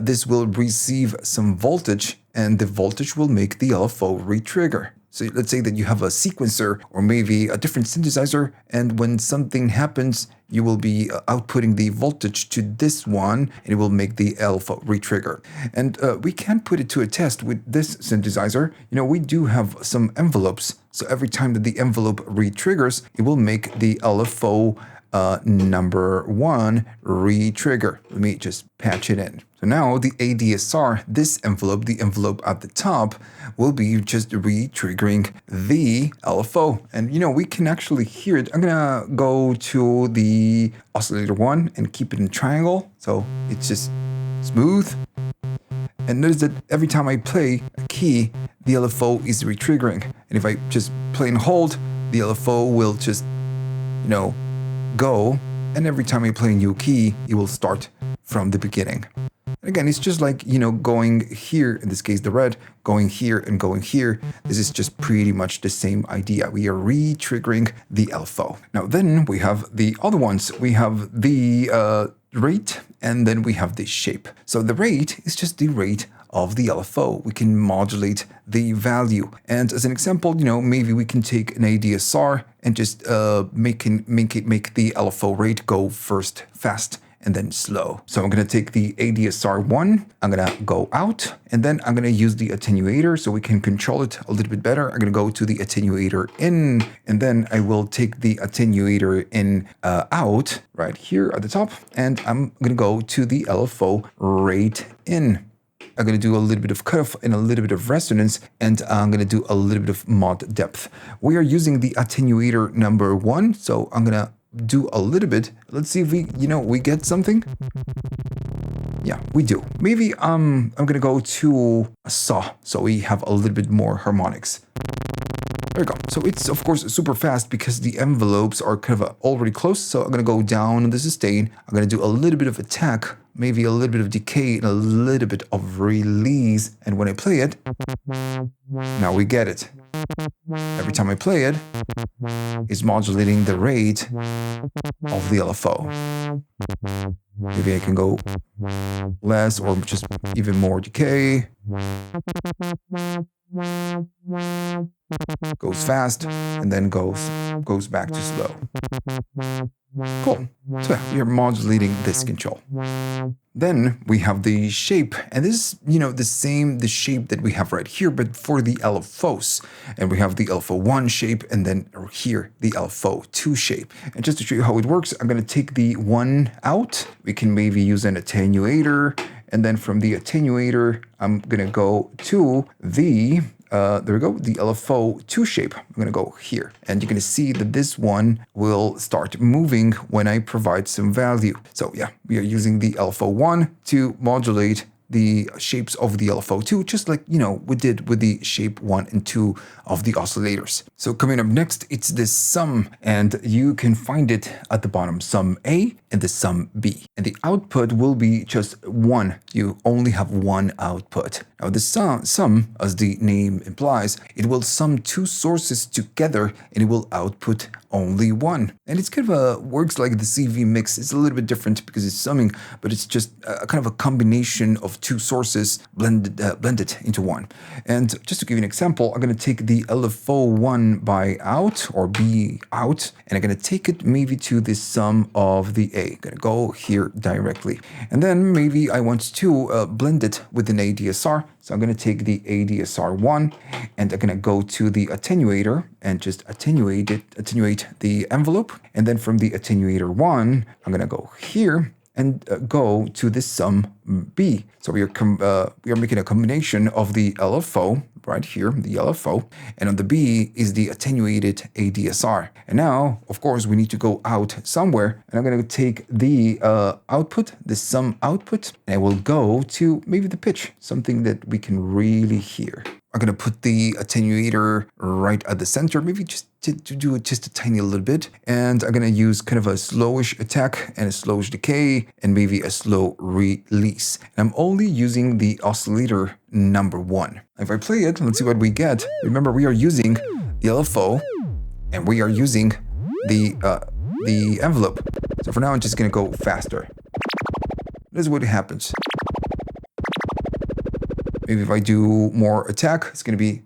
this will receive some voltage, and the voltage will make the LFO re-trigger. So let's say that you have a sequencer or maybe a different synthesizer, and when something happens, you will be outputting the voltage to this one, and it will make the LFO re-trigger. And we can put it to a test with this synthesizer. We do have some envelopes. So every time that the envelope re-triggers, it will make the LFO number 1 re-trigger. Let me just patch it in. So now the ADSR, this envelope, the envelope at the top, will be just re-triggering the LFO. And we can actually hear it. I'm gonna go to the oscillator 1 and keep it in triangle. So it's just smooth. And notice that every time I play a key, the LFO is re-triggering. And if I just play and hold, the LFO will just, go, and every time I play a new key, it will start from the beginning. And again, it's just like, going here, in this case the red, going here and going here. This is just pretty much the same idea. We are re-triggering the LFO. Now then we have the other ones. We have the rate, and then we have the shape. So the rate is just the rate of the LFO. We can modulate the value. And as an example, maybe we can take an ADSR and just make the LFO rate go first fast and then slow. So I'm going to take the ADSR 1, I'm going to go out, and then I'm going to use the attenuator so we can control it a little bit better. I'm going to go to the attenuator in, and then I will take the attenuator in out right here at the top, and I'm going to go to the LFO rate in. I'm going to do a little bit of cutoff and a little bit of resonance, and I'm going to do a little bit of mod depth. We are using the attenuator number 1, so I'm going to do a little bit. Let's see if we get something. Yeah, we do. Maybe I'm going to go to a saw, so we have a little bit more harmonics. There we go. So it's, of course, super fast because the envelopes are kind of already close. So I'm going to go down on the sustain. I'm going to do a little bit of attack, maybe a little bit of decay, and a little bit of release. And when I play it, now we get it. Every time I play it, it's modulating the rate of the LFO. Maybe I can go less or just even more decay. Goes fast and then goes back to slow. Cool. So yeah, you're modulating this control. Then we have the shape, and this is, the shape that we have right here, but for the LFOs. And we have the LFO1 shape, and then here, the LFO2 shape. And just to show you how it works, I'm going to take the 1 out. We can maybe use an attenuator, and then from the attenuator, I'm going to go to the there we go, the LFO2 shape. I'm going to go here, and you're going to see that this one will start moving when I provide some value. So yeah, we are using the LFO1 to modulate the shapes of the LFO2, just like, we did with the shape 1 and 2 of the oscillators. So coming up next, it's this sum, and you can find it at the bottom, sum A, and the sum B. And the output will be just one. You only have one output. Now the sum, as the name implies, it will sum two sources together and it will output only one. And it's kind of works like the CV mix. It's a little bit different because it's summing, but it's just kind of a combination of two sources blended into one. And just to give you an example, I'm going to take the LFO1 by out or B out, and I'm going to take it maybe to the sum of the A. I'm going to go here directly. And then maybe I want to blend it with an ADSR. So I'm going to take the ADSR1 and I'm going to go to the attenuator and just attenuate the envelope. And then from the attenuator 1, I'm going to go here and go to the sum B. So we are making a combination of the LFO right here, the LFO, and on the B is the attenuated ADSR. And now, of course, we need to go out somewhere, and I'm going to take the output, the sum output, and I will go to maybe the pitch, something that we can really hear. I'm going to put the attenuator right at the center, maybe just to do it just a tiny little bit. And I'm going to use kind of a slowish attack and a slowish decay and maybe a slow release. And I'm only using the oscillator number 1. If I play it, let's see what we get. Remember, we are using the LFO and we are using the envelope. So for now, I'm just going to go faster. This is what happens. Maybe if I do more attack, it's going to be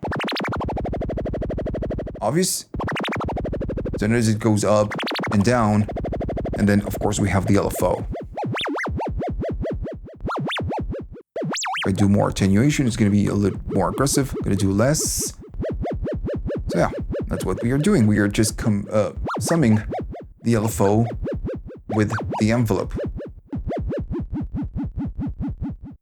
obvious. So notice it goes up and down. And then, of course, we have the LFO. If I do more attenuation, it's going to be a little more aggressive. I'm going to do less. So yeah, that's what we are doing. We are just summing the LFO with the envelope.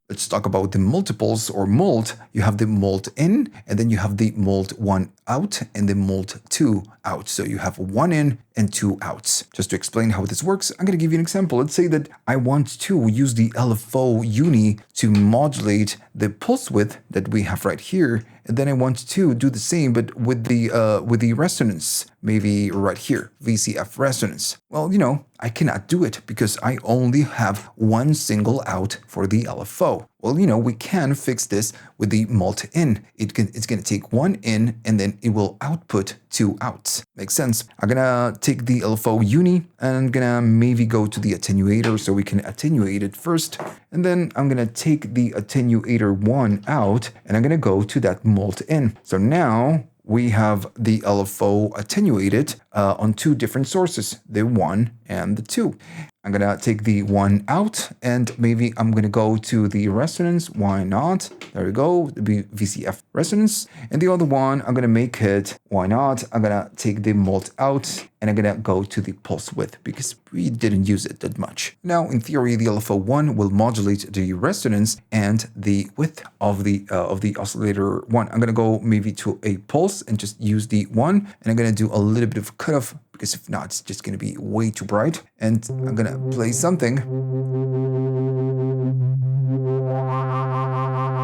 Let's talk about the multiples or Mult. You have the Mult in, and then you have the Mult 1 out and the Mult 2 out. So you have 1 in and 2 outs. Just to explain how this works, I'm going to give you an example. Let's say that I want to use the LFO uni to modulate the pulse width that we have right here. And then I want to do the same, but with the resonance, maybe right here, VCF resonance. Well, you know, I cannot do it because I only have one single out for the LFO. Well, you know, we can fix this with the Mult in. It's going to take 1 in and then it will output 2 outs. Makes sense. I'm going to take the LFO uni and I'm going to maybe go to the attenuator so we can attenuate it first. And then I'm going to take the attenuator 1 out and I'm going to go to that Mult in. So now we have the LFO attenuated on 2 different sources, the 1 and the 2. I'm going to take the 1 out and maybe I'm going to go to the resonance. Why not? There we go, the VCF resonance. And the other one, I'm going to make it, why not? I'm going to take the Mult out and I'm going to go to the pulse width because we didn't use it that much. Now, in theory, the LFO1 will modulate the resonance and the width of the oscillator 1. I'm going to go maybe to a pulse and just use the 1 and I'm going to do a little bit of cutoff because if not, it's just going to be way too bright. And I'm going to play something.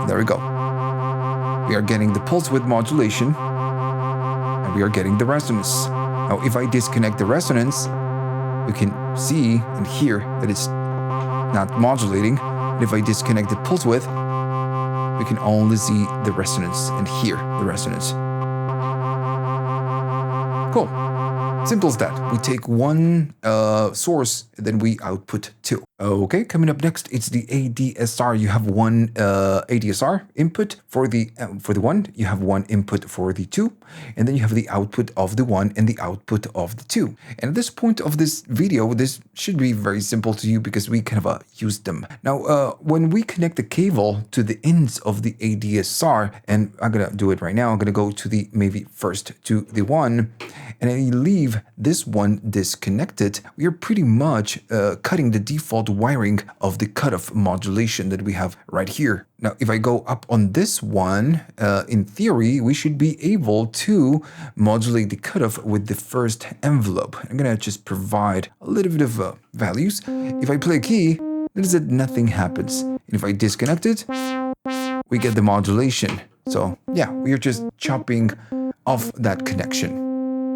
There we go. We are getting the pulse width modulation and we are getting the resonance. Now, if I disconnect the resonance, you can see and hear that it's not modulating. And if I disconnect the pulse width, we can only see the resonance and hear the resonance. Cool. Simple as that. We take one source and then we output 2. Okay, coming up next, it's the ADSR. You have one ADSR input for the 1. You have one input for the 2, and then you have the output of the 1 and the output of the 2. And at this point of this video, this should be very simple to you because we kind of used them. Now, when we connect the cable to the ends of the ADSR, and I'm gonna do it right now. I'm gonna go to the maybe first to the 1, and I leave this one disconnected. We are pretty much cutting the default wiring of the cutoff modulation that we have right here. Now, if I go up on this one, in theory, we should be able to modulate the cutoff with the first envelope. I'm gonna just provide a little bit of values. If I play a key, notice that nothing happens. And if I disconnect it, we get the modulation. So yeah, we are just chopping off that connection.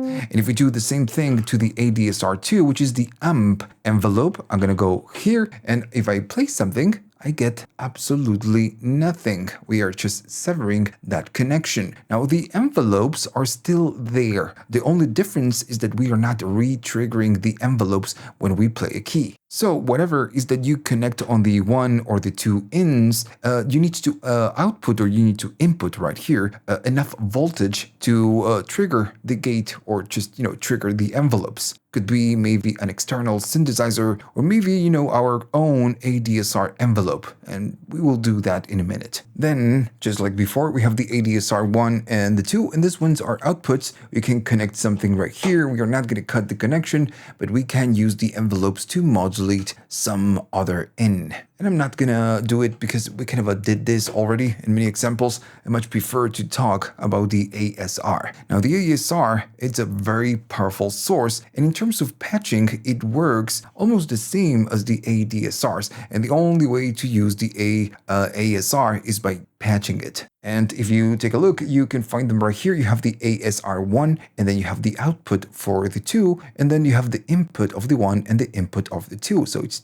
And if we do the same thing to the ADSR2, which is the amp envelope, I'm going to go here. And if I play something, I get absolutely nothing. We are just severing that connection. Now, the envelopes are still there. The only difference is that we are not re-triggering the envelopes when we play a key. So whatever is that you connect on the 1 or the 2 ins, you need to output, or you need to input right here enough voltage to trigger the gate, or just, trigger the envelopes. Could be maybe an external synthesizer, or maybe, our own ADSR envelope. And we will do that in a minute. Then, just like before, we have the ADSR 1 and the 2, and this one's our outputs. We can connect something right here. We are not going to cut the connection, but we can use the envelopes to modulate some other in. And I'm not gonna do it because we kind of did this already in many examples. I much prefer to talk about the ASR. Now, the ASR, it's a very powerful source, and in terms of patching, it works almost the same as the ADSRs. And the only way to use the ASR is by patching it. And if you take a look, you can find them right here. You have the ASR1, and then you have the output for the 2, and then you have the input of the 1 and the input of the 2. So it's,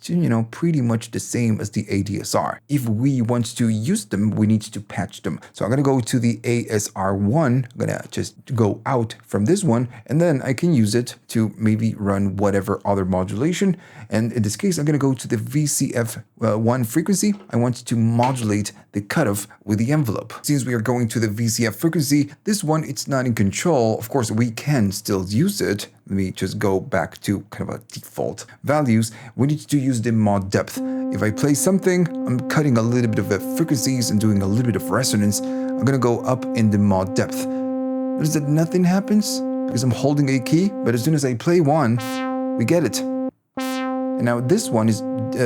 pretty much the same as the ADSR. If we want to use them, we need to patch them. So I'm going to go to the ASR1. I'm going to just go out from this one, and then I can use it to maybe run whatever other modulation. And in this case, I'm going to go to the VCF1 frequency. I want to modulate the cutoff with the envelope. Since we are going to the VCF frequency, this one, it's not in control. Of course, we can still use it. Let me just go back to kind of a default values. We need to use the mod depth. If I play something, I'm cutting a little bit of the frequencies and doing a little bit of resonance. I'm going to go up in the mod depth. Notice that nothing happens because I'm holding a key, but as soon as I play one, we get it. And now this one is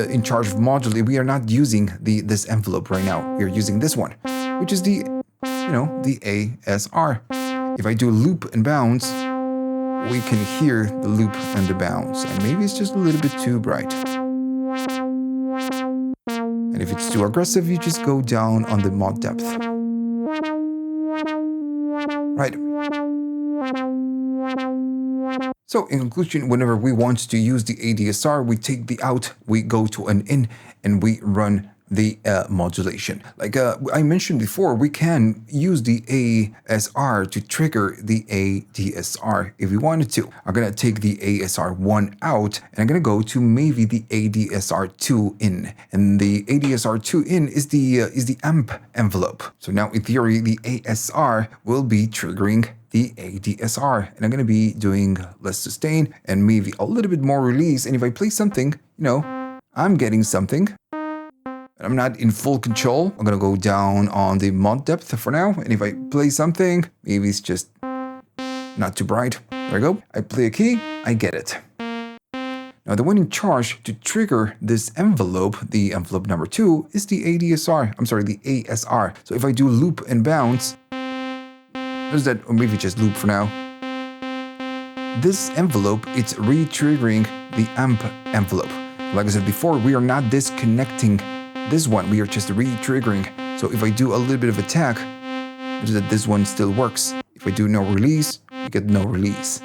in charge of modulating. We are not using this envelope right now. We are using this one, which is the ASR. If I do loop and bounce, we can hear the loop and the bounce. And maybe it's just a little bit too bright. And if it's too aggressive, you just go down on the mod depth. Right. So in conclusion, whenever we want to use the ADSR, we take the out, we go to an in, and we run the modulation. Like I mentioned before, we can use the ASR to trigger the ADSR if we wanted to. I'm going to take the ASR1 out, and I'm going to go to maybe the ADSR2 in. And the ADSR2 in is the amp envelope. So now in theory, the ASR will be triggering the ADSR, and I'm going to be doing less sustain and maybe a little bit more release. And if I play something, I'm getting something. I'm not in full control. I'm going to go down on the mod depth for now. And if I play something, maybe it's just not too bright. There we go. I play a key, I get it. Now, the one in charge to trigger this envelope, the envelope number 2, is the ADSR. I'm sorry, the ASR. So if I do loop and bounce, there's that, or maybe just loop for now. This envelope, it's re-triggering the amp envelope. Like I said before, we are not disconnecting this one, we are just re-triggering. So if I do a little bit of attack, notice that this one still works. If I do no release, we get no release.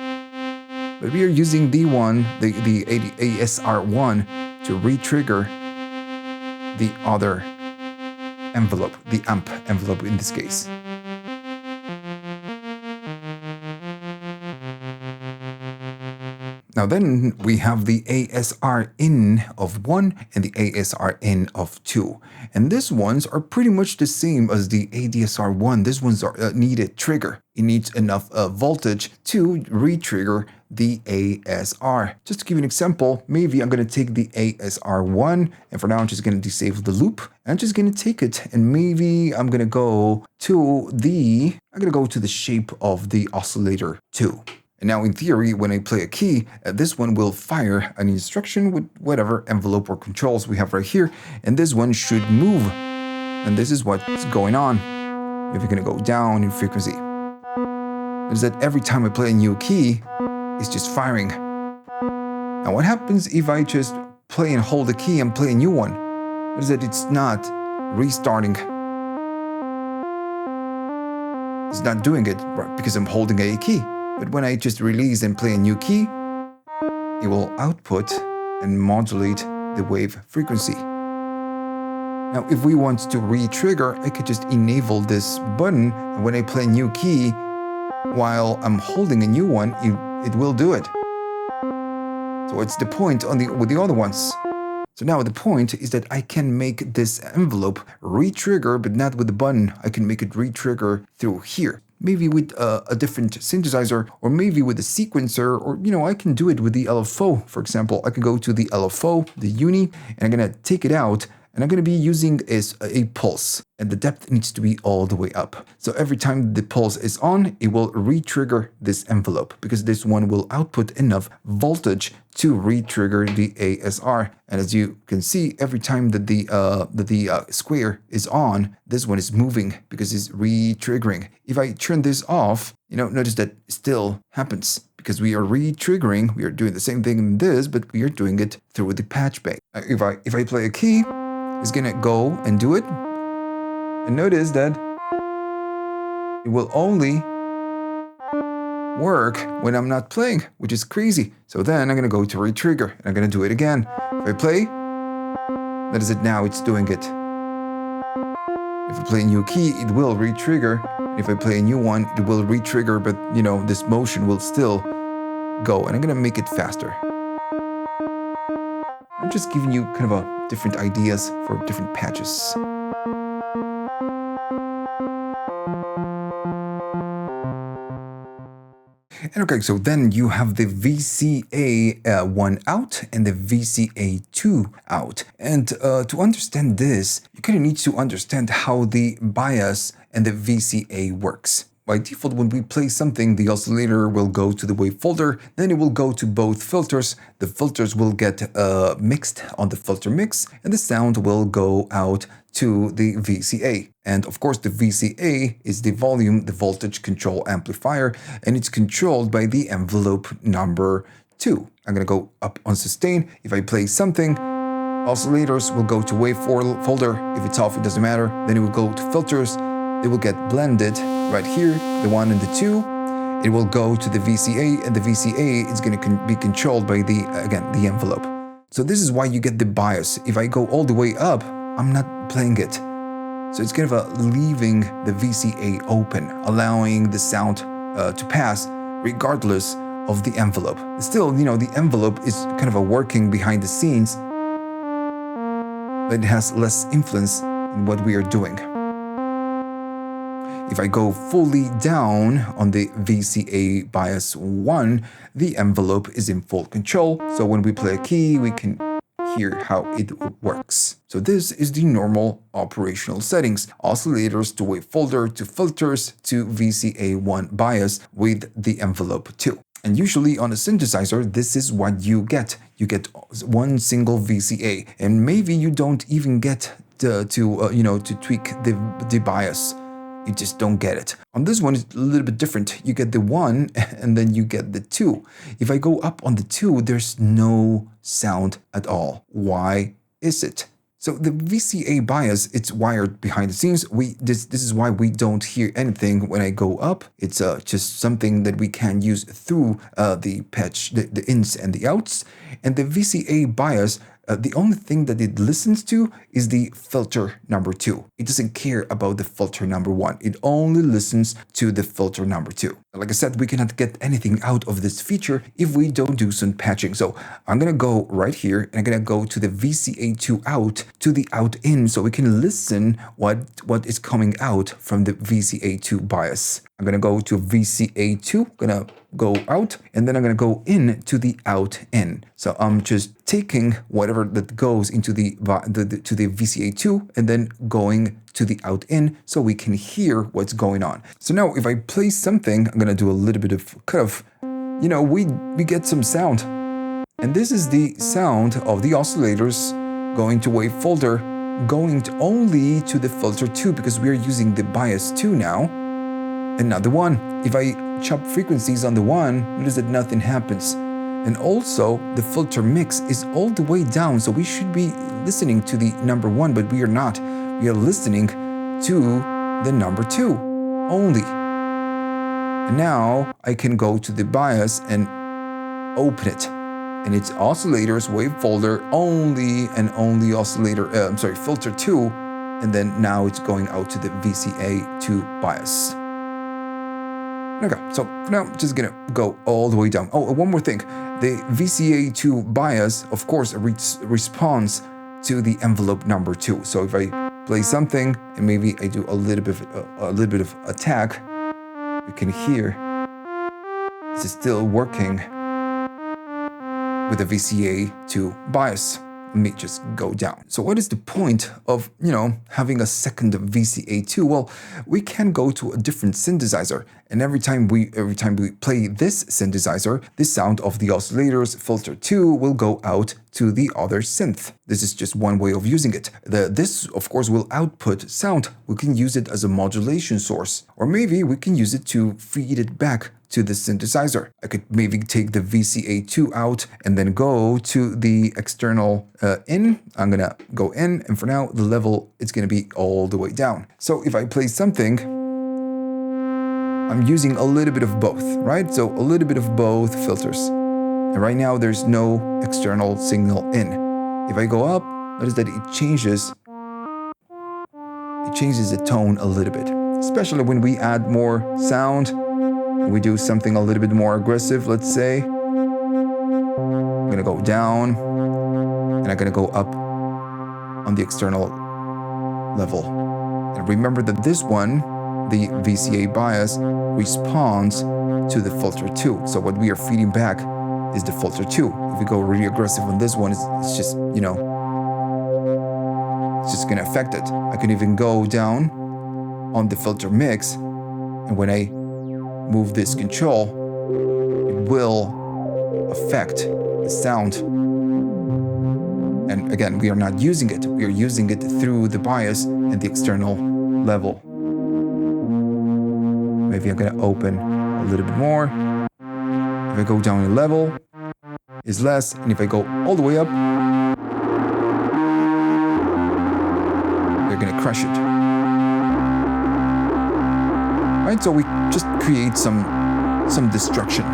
But we are using the ASR1 to re-trigger the other envelope, the amp envelope in this case. Now then we have the ASR in of 1 and the ASR in of 2. And these ones are pretty much the same as the ADSR 1. These ones are need a trigger. It needs enough voltage to re-trigger the ASR. Just to give you an example, maybe I'm going to take the ASR 1, and for now I'm just going to disable the loop. I'm just going to take it, and maybe I'm going to go to the shape of the oscillator 2. And now in theory, when I play a key, this one will fire an instruction with whatever envelope or controls we have right here, and this one should move. And this is what's going on. If you're going to go down in frequency, is that every time I play a new key, it's just firing. Now what happens if I just play and hold a key and play a new one? Is that it's not restarting. It's not doing it because I'm holding a key. But when I just release and play a new key, it will output and modulate the wave frequency. Now, if we want to re-trigger, I could just enable this button, and when I play a new key, while I'm holding a new one, it will do it. So what's the point with the other ones? So now the point is that I can make this envelope re-trigger, but not with the button. I can make it re-trigger through here. Maybe with a different synthesizer, or maybe with a sequencer, or, I can do it with the LFO, for example. I can go to the LFO, the uni, and I'm going to take it out, and I'm going to be using a pulse, and the depth needs to be all the way up. So every time the pulse is on, it will re-trigger this envelope, because this one will output enough voltage to re-trigger the ASR. And as you can see, every time that the square is on, this one is moving because it's re-triggering. If I turn this off, notice that it still happens because we are re-triggering. We are doing the same thing in this, but we are doing it through the patch bay. If I play a key, it's gonna go and do it, and notice that it will only work when I'm not playing, which is crazy. So then I'm gonna go to re-trigger, and I'm gonna do it again. If I play, that is it. Now it's doing it. If I play a new key, it will re-trigger. If I play a new one, it will re-trigger, but this motion will still go, and I'm gonna make it faster. I'm just giving you kind of different ideas for different patches. And okay, so then you have the VCA1 out and the VCA2 out. And to understand this, you kind of need to understand how the bias and the VCA works. By default, when we play something, the oscillator will go to the wave folder, then it will go to both filters. The filters will get mixed on the filter mix, and the sound will go out to the VCA. And of course, the VCA is the volume, the voltage control amplifier, and it's controlled by the envelope number 2. I'm going to go up on sustain. If I play something, oscillators will go to wave folder. If it's off, it doesn't matter. Then it will go to filters. They will get blended right here, the 1 and the 2. It will go to the VCA, and the VCA is going to be controlled by the envelope. So this is why you get the bias. If I go all the way up, I'm not playing it. So it's kind of leaving the VCA open, allowing the sound to pass regardless of the envelope. Still, the envelope is kind of working behind the scenes, but it has less influence in what we are doing. If I go fully down on the VCA bias 1, the envelope is in full control. So when we play a key, we can hear how it works. So this is the normal operational settings. Oscillators to wave folder to filters to VCA1 bias with the envelope 2. And usually on a synthesizer, this is what you get. You get one single VCA, and maybe you don't even get to tweak the bias. You just don't get it. On this one, it's a little bit different. You get the 1 and then you get the 2. If I go up on the 2, there's no sound at all. Why is it? So the VCA bias, it's wired behind the scenes. This is why we don't hear anything when I go up. It's just something that we can use through the patch, the ins and the outs. And the VCA bias, the only thing that it listens to is the filter number 2. It doesn't care about the filter number 1. It only listens to the filter number 2. Like I said, we cannot get anything out of this feature if we don't do some patching. So I'm going to go right here and I'm going to go to the VCA2 out to the out in so we can listen what is coming out from the VCA2 bias. I'm going to go to VCA2, going to go out, and then I'm going to go in to the out in. So I'm just taking whatever that goes into the VCA2 and then going to the out in so we can hear what's going on. So now if I play something, I'm going to do a little bit of kind of, we get some sound. And this is the sound of the oscillators going to wave folder, going only to the filter 2 because we are using the bias 2 now, and not the 1. If I chop frequencies on the 1, notice that nothing happens. And also, the filter mix is all the way down, so we should be listening to the number 1, but we are not. We are listening to the number 2 only. And now I can go to the BIOS and open it. And it's oscillators wave folder only and only oscillator, filter 2. And then now it's going out to the VCA2 BIOS. Okay, so for now, I'm just gonna go all the way down. Oh, one more thing. The VCA2 BIOS, of course, responds to the envelope number 2. So if I play something and maybe I do a little bit of attack, you can hear this is still working with the VCA2 BIOS. Let me just go down. So what is the point of, having a second VCA2? Well, we can go to a different synthesizer, and every time we play this synthesizer, the sound of the oscillators filter 2 will go out to the other synth. This is just one way of using it. This, of course, will output sound. We can use it as a modulation source, or maybe we can use it to feed it back to the synthesizer. I could maybe take the VCA2 out and then go to the external in. I'm gonna go in, and for now the level is gonna be all the way down. So if I play something, I'm using a little bit of both, right? So a little bit of both filters. And right now there's no external signal in. If I go up, notice that it changes the tone a little bit, especially when we add more sound. We do something a little bit more aggressive, let's say. I'm gonna go down, and I'm gonna go up on the external level. And remember that this one, the VCA BIOS, responds to the filter 2. So what we are feeding back is the filter 2. If we go really aggressive on this one, it's just, it's just gonna affect it. I can even go down on the filter mix, and when I move this control, it will affect the sound. And again, we are not using it. We are using it through the BIOS and the external level. Maybe I'm gonna open a little bit more. If I go down a level, it's less. And if I go all the way up, we're gonna crush it. Right, so we just create some destruction.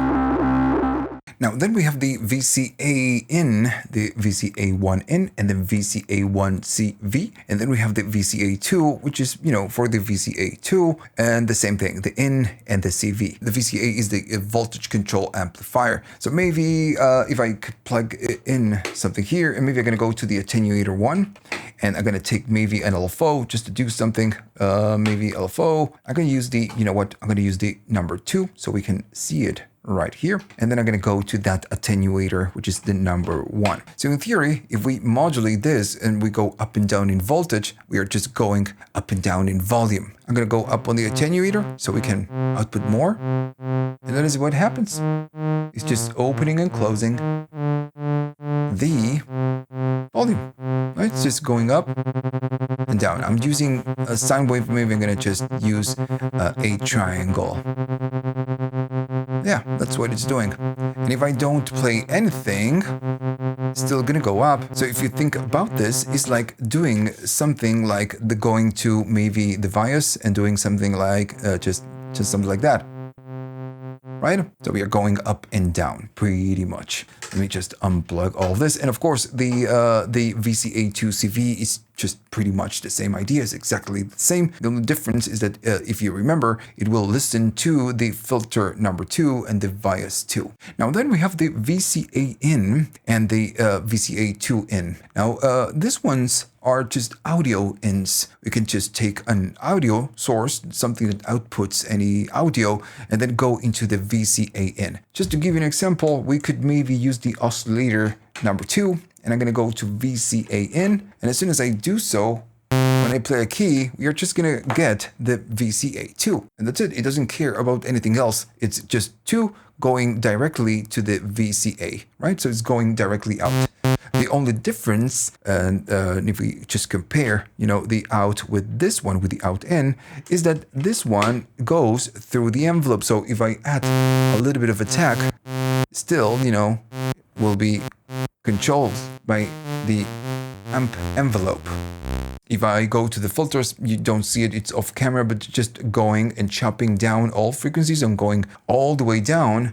Now then we have the VCA in, the VCA1 in, and the VCA1 CV, and then we have the VCA2, which is for the VCA2, and the same thing, the in and the CV. The VCA is the voltage control amplifier. So maybe if I could plug in something here, and maybe I'm gonna go to the attenuator 1, and I'm gonna take maybe an LFO just to do something. Maybe LFO. I'm gonna use the, I'm gonna use the number 2 so we can see it right here. And then I'm gonna go to that attenuator, which is the number 1. So in theory, if we modulate this and we go up and down in voltage, we are just going up and down in volume. I'm gonna go up on the attenuator so we can output more. And that is what happens. It's just opening and closing the volume. Right? It's just going up and down. I'm using a sine wave. Maybe I'm gonna just use a triangle. Yeah, that's what it's doing. And if I don't play anything, it's still gonna go up. So if you think about this, it's like doing something like the going to maybe the BIOS and doing something like just something like that. Right? So we are going up and down pretty much. Let me just unplug all of this. And of course, the VCA2 CV is just pretty much the same idea. It's exactly the same. The only difference is that if you remember, it will listen to the filter number 2 and the BIOS 2. Now then we have the VCA in and the VCA2 in. Now these ones are just audio ins. We can just take an audio source, something that outputs any audio, and then go into the VCA in. Just to give you an example, we could maybe use the oscillator number 2, and I'm gonna go to VCA in, and as soon as I do so, when I play a key, we are just gonna get the VCA2, and that's it. It doesn't care about anything else. It's just 2 going directly to the VCA, right? So it's going directly out. The only difference, and if we just compare, the out with this one, with the out in, is that this one goes through the envelope. So if I add a little bit of attack, still, will be controlled by the amp envelope. If I go to the filters, you don't see it, it's off camera, but just going and chopping down all frequencies and going all the way down,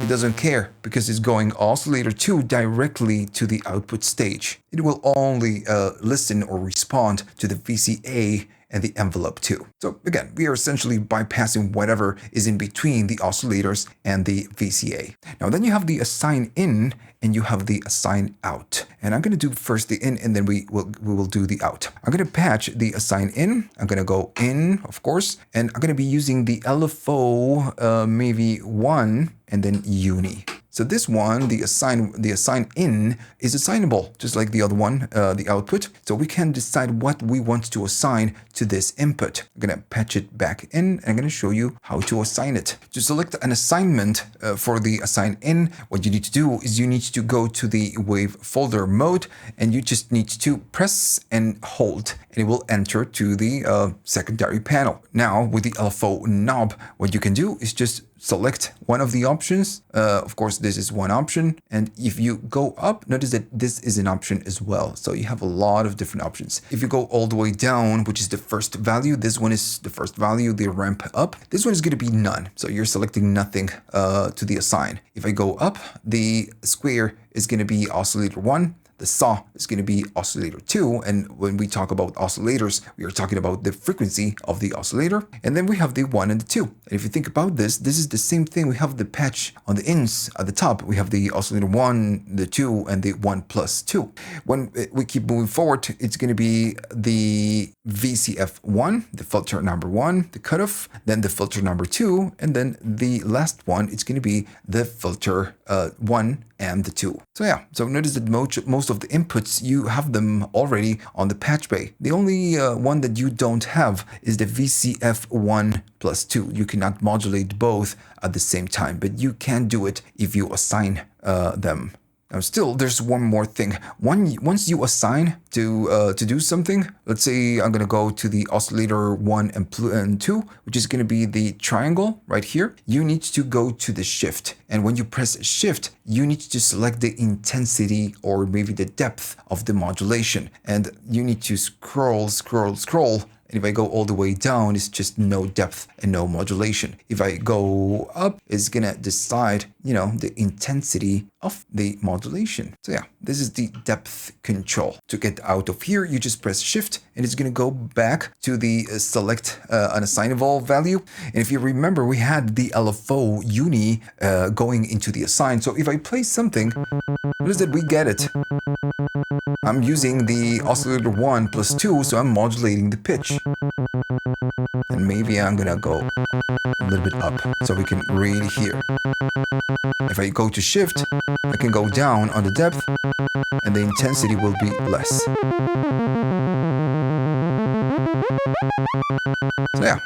it doesn't care because it's going oscillator 2 directly to the output stage. It will only listen or respond to the VCA and the envelope 2. So again, we are essentially bypassing whatever is in between the oscillators and the VCA. Now then you have the assign in and you have the assign out. And I'm going to do first the in and then we will do the out. I'm going to patch the assign in. I'm going to go in, of course, and I'm going to be using the LFO maybe 1 and then uni. So this one, the assign in is assignable, just like the other one, the output. So we can decide what we want to assign to this input. I'm going to patch it back in and I'm going to show you how to assign it. To select an assignment for the assign in, what you need to do is you need to go to the wave folder mode and you just need to press and hold and it will enter to the secondary panel. Now with the LFO knob, what you can do is just select one of the options. Of course, this is one option. And if you go up, notice that this is an option as well. So you have a lot of different options. If you go all the way down, which is the first value, this one is the first value, the ramp up. This one is going to be none. So you're selecting nothing to the assign. If I go up, the square is going to be oscillator 1. The saw is going to be oscillator 2. And when we talk about oscillators, we are talking about the frequency of the oscillator. And then we have the 1 and the 2. And if you think about this, this is the same thing. We have the patch on the ins at the top. We have the oscillator 1, the 2, and the 1 plus 2. When we keep moving forward, it's going to be the VCF1, the filter number 1, the cutoff, then the filter number 2, and then the last one, it's going to be the filter 1 and the 2. So yeah, so notice that most of the inputs, you have them already on the patch bay. The only one that you don't have is the VCF1 plus 2. You cannot modulate both at the same time, but you can do it if you assign them. Now still, there's one more thing. Once you assign to do something, let's say I'm going to go to the oscillator 1 and 2, which is going to be the triangle right here. You need to go to the shift. And when you press shift, you need to select the intensity or maybe the depth of the modulation. And you need to scroll. And if I go all the way down, it's just no depth and no modulation. If I go up, it's going to decide, the intensity of the modulation. So yeah, this is the depth control. To get out of here, you just press shift and it's going to go back to the select unassignable value. And if you remember, we had the LFO uni going into the assign. So if I play something, notice that we get it. I'm using the oscillator 1 plus 2, so I'm modulating the pitch. And maybe I'm gonna go a little bit up so we can really hear. If I go to shift, I can go down on the depth and the intensity will be less. So yeah.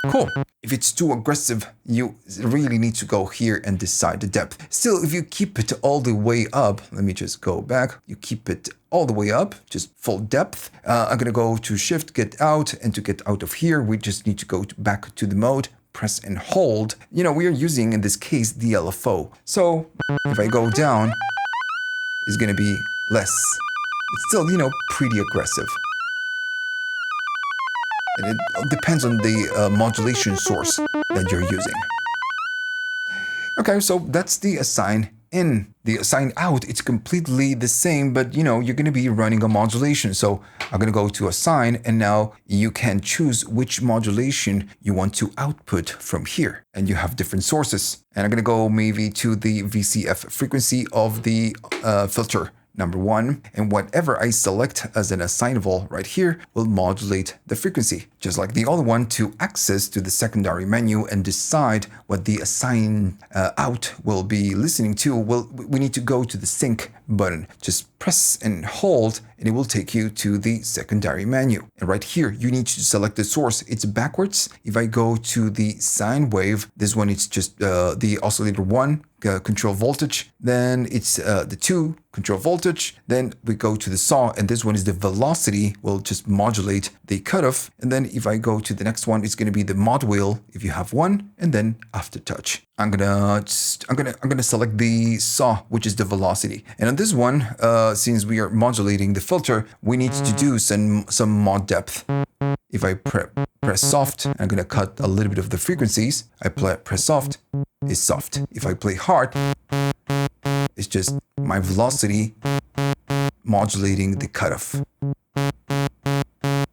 Cool. If it's too aggressive, you really need to go here and decide the depth. Still, if you keep it all the way up, let me just go back. You keep it all the way up, just full depth. I'm going to go to shift, get out, and to get out of here, we just need to go back to the mode, press and hold. We are using, in this case, the LFO. So if I go down, it's going to be less. It's still, pretty aggressive. And it depends on the modulation source that you're using. Okay, so that's the assign in. The assign out, it's completely the same, but you're going to be running a modulation. So I'm going to go to assign, and now you can choose which modulation you want to output from here. And you have different sources. And I'm going to go maybe to the VCF frequency of the filter number 1, and whatever I select as an assignable right here will modulate the frequency. Just like the other one, to access to the secondary menu and decide what the assign out will be listening to, we need to go to the sync button. Just press and hold and it will take you to the secondary menu. And right here, you need to select the source. It's backwards. If I go to the sine wave, this one, it's just the oscillator 1 control voltage, then it's the 2 control voltage, then we go to the saw, and this one is the velocity. We'll just modulate the cutoff, and then if I go to the next one, it's going to be the mod wheel if you have one, and then aftertouch. I'm gonna select the saw, which is the velocity, and on this one, since we are modulating the filter, we need to do some mod depth. If I press soft, I'm gonna cut a little bit of the frequencies. I press soft, it's soft. If I play hard, it's just my velocity modulating the cutoff.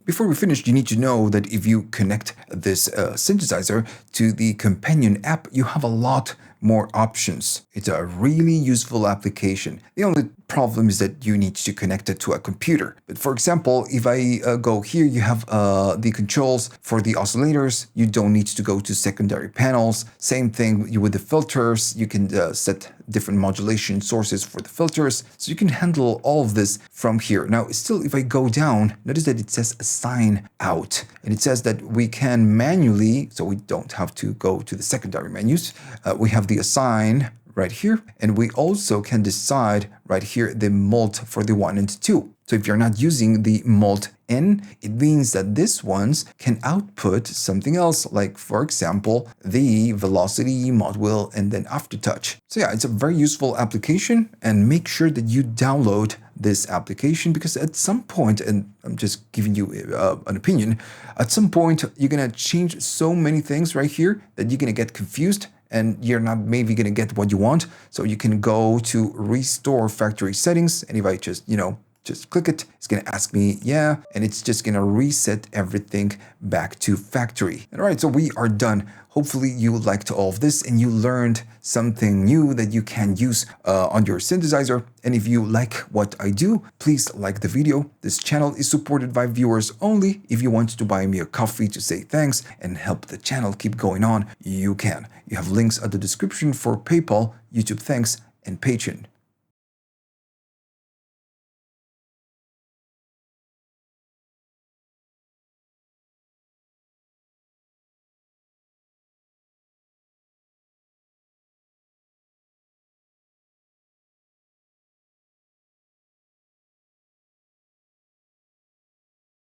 Before we finish, you need to know that if you connect this synthesizer to the companion app, you have a lot more options. It's a really useful application. The only problem is that you need to connect it to a computer. But for example, if I go here, you have the controls for the oscillators. You don't need to go to secondary panels. Same thing with the filters. You can set different modulation sources for the filters. So you can handle all of this from here. Now, still, if I go down, notice that it says assign out. And it says that we can manually, so we don't have to go to the secondary menus. We have the assign right here, and we also can decide right here the Mult for the 1 and 2. So if you're not using the Mult in, it means that these ones can output something else, like for example the velocity, mod wheel, and then aftertouch. So yeah, it's a very useful application, and make sure that you download this application, because at some point, and I'm just giving you an opinion, at some point you're gonna change so many things right here that you're gonna get confused, and you're not maybe going to get what you want. So you can go to restore factory settings. And if I just click it, it's going to ask me, yeah, and it's just going to reset everything back to factory. All right, so we are done. Hopefully you liked all of this and you learned something new that you can use on your synthesizer. And if you like what I do, please like the video. This channel is supported by viewers only. If you want to buy me a coffee to say thanks and help the channel keep going on, you can. You have links at the description for PayPal, YouTube Thanks, and Patreon.